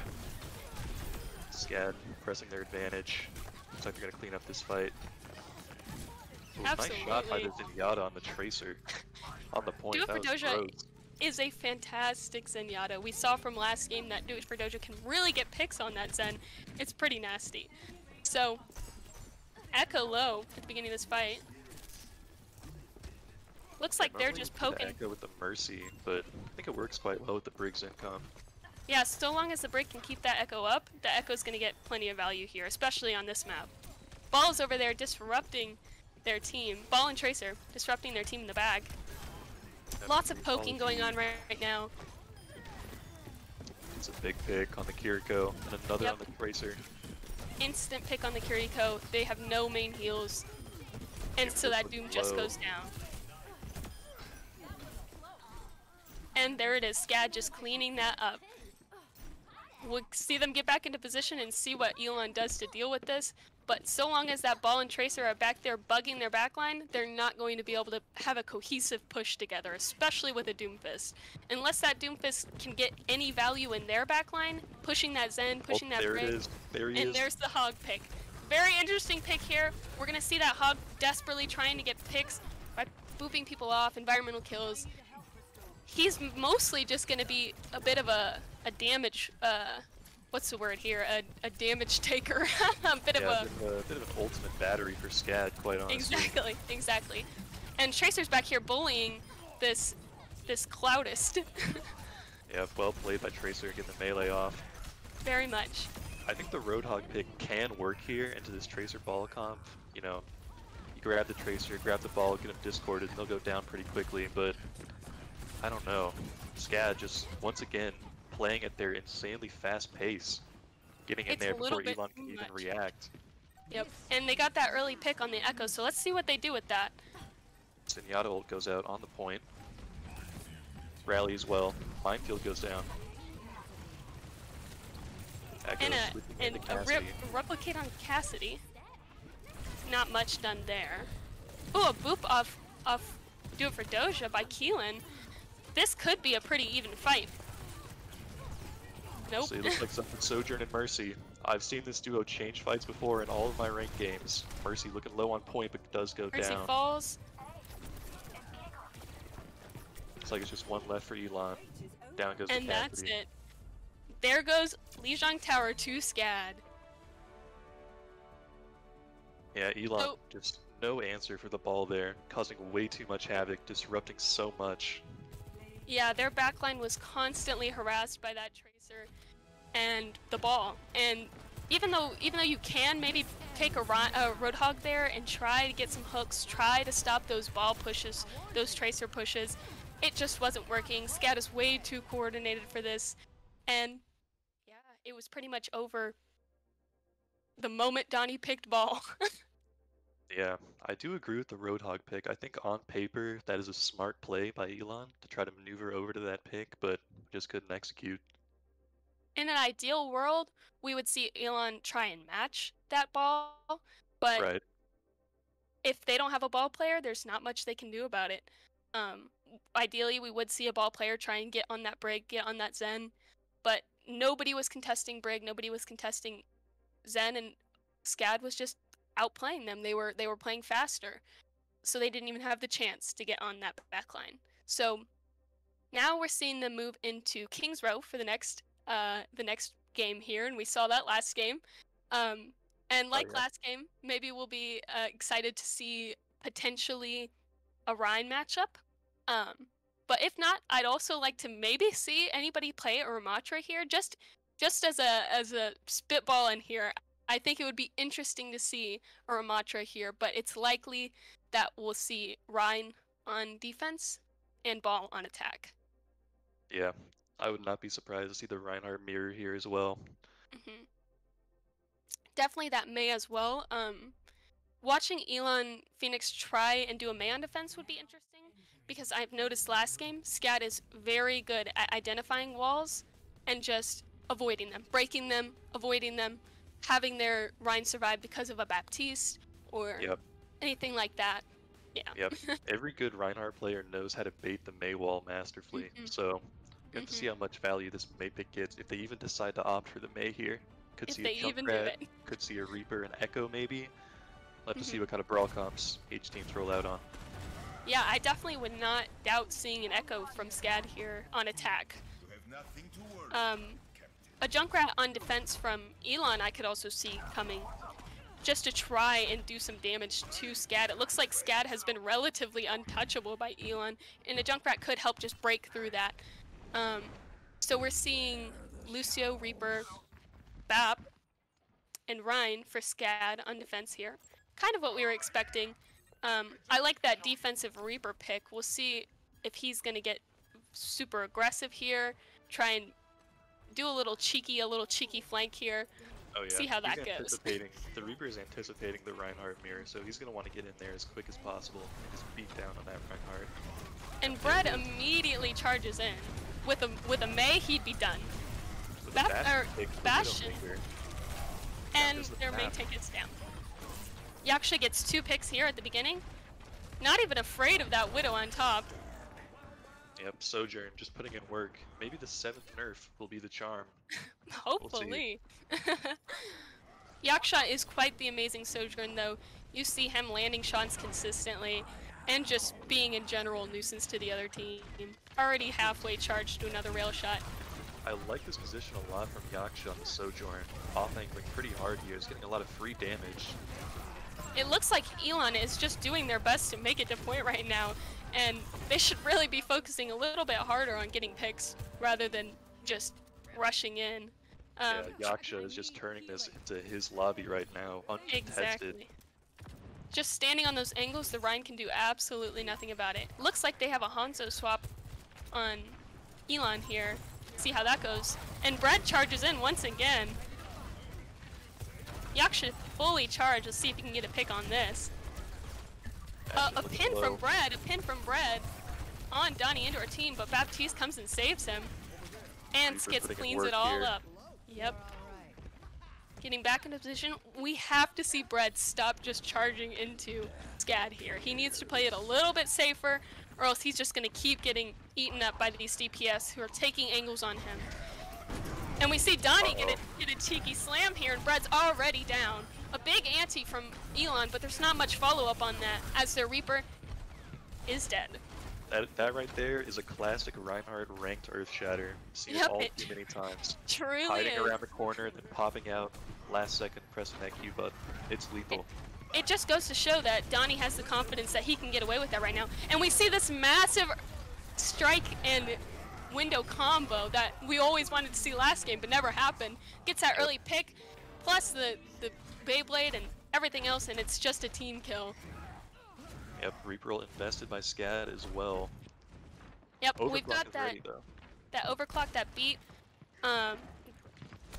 SCAD pressing their advantage. Looks like they're gonna clean up this fight. Ooh, nice shot by the Absolutely. Zenyatta on the Tracer. On the point. Do It That For was Doja gross. is a fantastic Zenyatta. We saw from last game that Do It For Doja can really get picks on that Zen. It's pretty nasty. So, Echo low at the beginning of this fight. Looks like they're Normally just we do the poking. Echo with the Mercy, but I think it works quite well with the Briggs income. Yeah, so long as the break can keep that Echo up, the Echo's gonna get plenty of value here, especially on this map. Ball's over there disrupting their team. Ball and Tracer disrupting their team in the back. Lots of poking going on right now. It's a big pick on the Kiriko and another Yep. on the Tracer. Instant pick on the Kiriko. They have no main heals. And Yeah, so that looking Doom just low. goes down. And there it is, SCAD just cleaning that up. We'll see them get back into position and see what Elon does to deal with this. But so long as that Ball and Tracer are back there bugging their backline, they're not going to be able to have a cohesive push together, especially with a Doomfist. Unless that Doomfist can get any value in their backline, pushing that Zen, pushing that There Brig, it is. There he and is. there's the Hog pick. Very interesting pick here. We're gonna see that Hog desperately trying to get picks by booping people off, environmental kills. He's mostly just gonna be a bit of a damage, what's the word here? A damage taker. a bit of a... bit of an ultimate battery for SCAD, quite honestly. Exactly. And Tracer's back here bullying this Cloudist. Yeah, well played by Tracer, getting the melee off. Very much. I think the Roadhog pick can work here into this Tracer ball comp. You know, you grab the Tracer, grab the ball, get them discorded, and they'll go down pretty quickly, but I don't know. SCAD just, once again, playing at their insanely fast pace. Getting in It's there a little before bit Elon too can even much. react. Yep. And they got that early pick on the Echo, so let's see what they do with that. Zenyatta ult goes out on the point. Rally as well. Minefield goes down. Echo And sweeping into a Cassidy. replicate on Cassidy. Not much done there. Ooh, a boop off Do It For Doja by Keelan. This could be a pretty even fight. Nope. So it looks like something Sojourn and Mercy. I've seen this duo change fights before in all of my ranked games. Mercy looking low on point, but does go Mercy down. falls. Looks like it's just one left for Elon. Down goes And the that's Cassidy. it. There goes Lijiang Tower to SCAD. Yeah, Elon So- just no answer for the ball there, causing way too much havoc, disrupting so much. Yeah, their backline was constantly harassed by that Tracer and the ball. And even though you can maybe take a Roadhog there and try to get some hooks, try to stop those ball pushes, those Tracer pushes, it just wasn't working. SCAD is way too coordinated for this. And yeah, it was pretty much over the moment Donnie picked ball. Yeah, I do agree with the Roadhog pick. I think on paper that is a smart play by Elon to try to maneuver over to that pick, but just couldn't execute. In an ideal world, we would see Elon try and match that ball, but Right. if they don't have a ball player, there's not much they can do about it. Ideally, we would see a ball player try and get on that Brig, get on that Zen, but nobody was contesting Brig, nobody was contesting Zen, and SCAD was just outplaying them. They were playing faster, so they didn't even have the chance to get on that backline. So now we're seeing them move into King's Row for the next game here, and we saw that last game. And like yeah. last game, maybe we'll be excited to see potentially a Rhine matchup. But if not, I'd also like to maybe see anybody play a Ramatra here, just as a spitball in here. I think it would be interesting to see a Ramatra here, but it's likely that we'll see Rhine on defense and Ball on attack. Yeah, I would not be surprised to see the Reinhardt mirror here as well. Definitely that Mei as well. Watching Elon Phoenix try and do a Mei on defense would be interesting, because I've noticed last game, SCAD is very good at identifying walls and just avoiding them, breaking them, avoiding them, having their Rein survive because of a Baptiste or anything like that. Yeah. Yep. Every good Reinhardt player knows how to bait the Mei wall masterfully. So you have to see how much value this Mei pick gets if they even decide to opt for the Mei here. Could If see they a even do Junkrat, it. could see a Reaper, an Echo maybe. We'll have to see what kind of brawl comps each team's roll out on. Yeah, I definitely would not doubt seeing an Echo from SCAD here on attack. A Junkrat on defense from Elon I could also see coming, just to try and do some damage to SCAD. It looks like SCAD has been relatively untouchable by Elon, and a Junkrat could help just break through that. So we're seeing Lucio, Reaper, Bap, and Rein for SCAD on defense here. Kind of what we were expecting. I like that defensive Reaper pick. We'll see if he's going to get super aggressive here, try and do a little cheeky flank here. Oh yeah, see how that goes. The Reaper is anticipating the Reinhardt mirror, so he's going to want to get in there as quick as possible and just beat down on that Reinhardt. And Bread immediately charges in. With a Mei, he'd be done. Bastion. And their Mei gets down. Yaksha gets 2 picks here at the beginning. Not even afraid of that Widow on top. Yep, Sojourn just putting in work. Maybe the 7th nerf will be the charm. Hopefully. Yaksha is quite the amazing Sojourn though. You see him landing shots consistently and just being in general nuisance to the other team. Already halfway charged to another rail shot. I like this position a lot from Yaksha on the Sojourn. Off-angling pretty hard here. He's getting a lot of free damage. It looks like Elon is just doing their best to make it to point right now, and they should really be focusing a little bit harder on getting picks rather than just rushing in. Yeah, Yaksha is just turning this into his lobby right now, uncontested. Exactly. Just standing on those angles, the Rein can do absolutely nothing about it. Looks like they have a Hanzo swap on Elon here. See how that goes. And Brad charges in once again. Yaksha fully charged. Let's see if he can get a pick on this. A pin from Brad on Donnie into our team, but Baptiste comes and saves him. And Skits cleans it all up. Yep. Getting back into position. We have to see Brad stop just charging into SCAD here. He needs to play it a little bit safer, or else he's just going to keep getting eaten up by these DPS who are taking angles on him. And we see Donnie get a cheeky slam here, and Brad's already down. A big ante from Elon, but there's not much follow-up on that, as their Reaper is dead. That right there is a classic Reinhardt ranked Earth Shatter. Seen it all too many times. Truly Hiding around the corner, then popping out, last second pressing that Q button. It's lethal. It just goes to show that Donnie has the confidence that he can get away with that right now. And we see this massive strike and window combo that we always wanted to see last game, but never happened. Gets that early pick, plus the Beyblade and everything else, and it's just a team kill. Yep, Reaper roll invested by SCAD as well. Yep, we've got that overclock, that beat.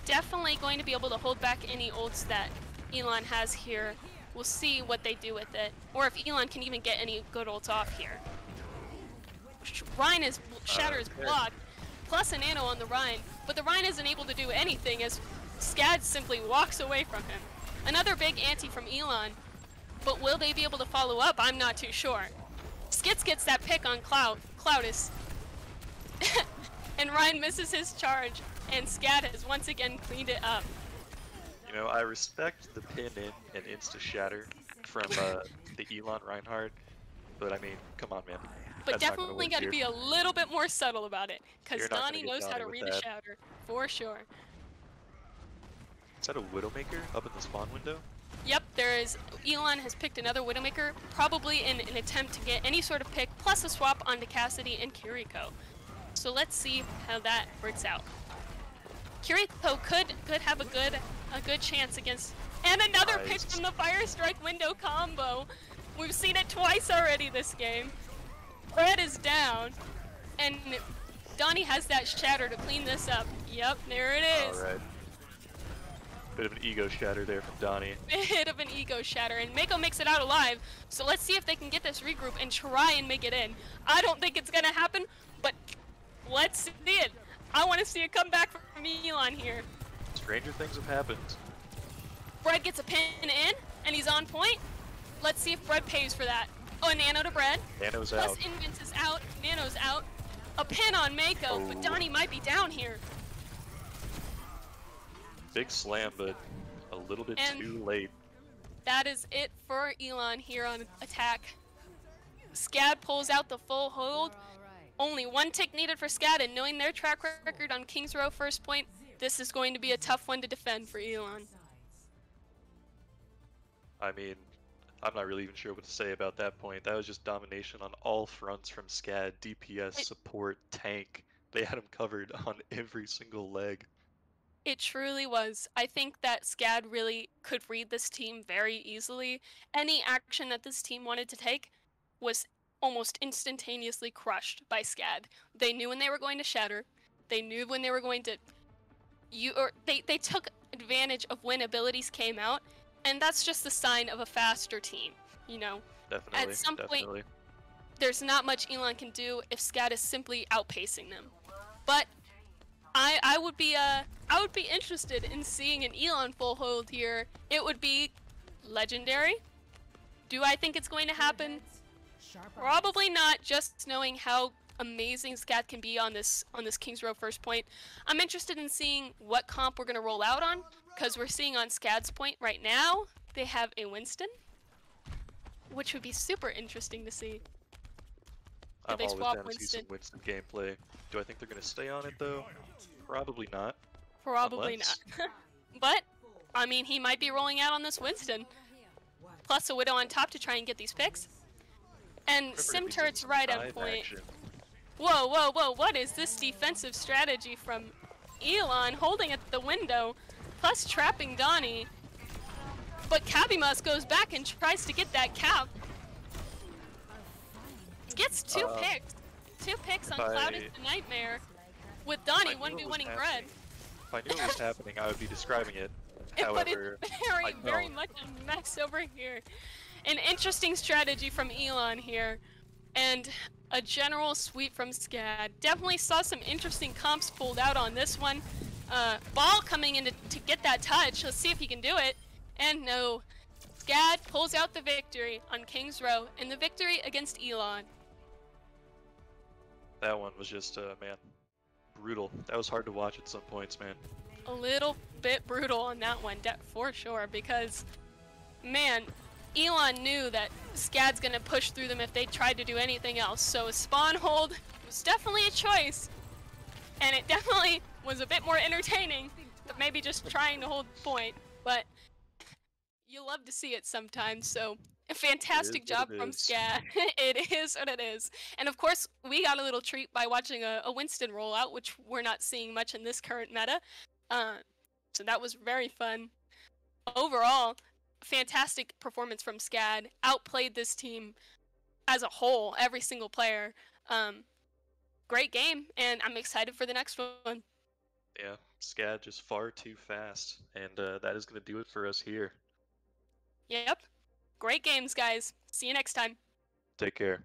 Definitely going to be able to hold back any ults that Elon has here. We'll see what they do with it, or if Elon can even get any good ults off here. Shatter is blocked, plus a nano on the Rein, but the Rein isn't able to do anything as SCAD simply walks away from him. Another big ante from Elon, but will they be able to follow up? I'm not too sure. Skits gets that pick on Cloudus, and Rein misses his charge, and SCAD has once again cleaned it up. You know, I respect the pin in and insta shatter from the Elon Reinhardt, but I mean, come on, man. But definitely got to be a little bit more subtle about it, because Donnie knows how to read a shatter, for sure. Is that a Widowmaker up in the spawn window? Yep, Elon has picked another Widowmaker, probably in an attempt to get any sort of pick, plus a swap onto Cassidy and Kiriko. So let's see how that works out. Kiriko could have a good chance against, and another pick from the Fire Strike window combo. We've seen it twice already this game. Fred is down, and Donnie has that shatter to clean this up. Yep, there it is. Alright. Bit of an ego shatter there from Donnie. Bit of an ego shatter, and Mako makes it out alive. So let's see if they can get this regroup and try and make it in. I don't think it's gonna happen, but let's see it. I want to see a comeback from Elon here. Stranger things have happened. Bread gets a pin in, and he's on point. Let's see if Bread pays for that. Oh, a nano to Bread. Nano's Plus out. Invins is out. Nano's out. A pin on Mako, but Donnie might be down here. Big slam, but a little bit And too late. that is it for Elon here on attack. SCAD pulls out the full hold. Only one tick needed for SCAD, and knowing their track record on Kings Row first point, this is going to be a tough one to defend for Elon. I mean, I'm not really even sure what to say about that point. That was just domination on all fronts from SCAD, DPS, support, tank. They had him covered on every single leg. It truly was. I think that SCAD really could read this team very easily. Any action that this team wanted to take was almost instantaneously crushed by SCAD. They knew when they were going to shatter. They knew when they were going to... They took advantage of when abilities came out, and that's just the sign of a faster team, you know? Definitely, At some point, there's not much Elon can do if SCAD is simply outpacing them. But I would be interested in seeing an Elon full hold here. It would be legendary. Do I think it's going to happen? Probably not, just knowing how amazing SCAD can be on this Kings Row first point. I'm interested in seeing what comp we're going to roll out on, because we're seeing on SCAD's point right now, they have a Winston, which would be super interesting to see. I'm always down to see some Winston gameplay. Do I think they're going to stay on it though? Probably not. Probably not. But, I mean, he might be rolling out on this Winston. Plus a Widow on top to try and get these picks. And Sim Turret's right on point. Action. Whoa, whoa, whoa, what is this defensive strategy from Elon holding at the window, plus trapping Donnie? But Cabimas goes back and tries to get that cap. Gets two picks. 2 picks on Cloud is the Nightmare. With Donnie 1v1ing Bread. If I knew what was happening, I would be describing it. But However, it's very much a mess over here. An interesting strategy from Elon here. And a general sweep from SCAD. Definitely saw some interesting comps pulled out on this one. Ball coming in to get that touch. Let's see if he can do it. And no. SCAD pulls out the victory on Kings Row and the victory against Elon. that one was just, man, brutal. That was hard to watch at some points, man. A little bit brutal on that one, for sure, because, man, Elon knew that SCAD's gonna push through them if they tried to do anything else, so a spawn hold was definitely a choice, and it definitely was a bit more entertaining than maybe just trying to hold point, but you love to see it sometimes, so a fantastic job from SCAD. It is what it is. And of course, we got a little treat by watching a Winston rollout, which we're not seeing much in this current meta. So that was very fun. Overall, fantastic performance from SCAD. Outplayed this team as a whole, every single player. Great game, and I'm excited for the next one. Yeah, SCAD just far too fast, and that is going to do it for us here. Yep. Great games, guys. See you next time. Take care.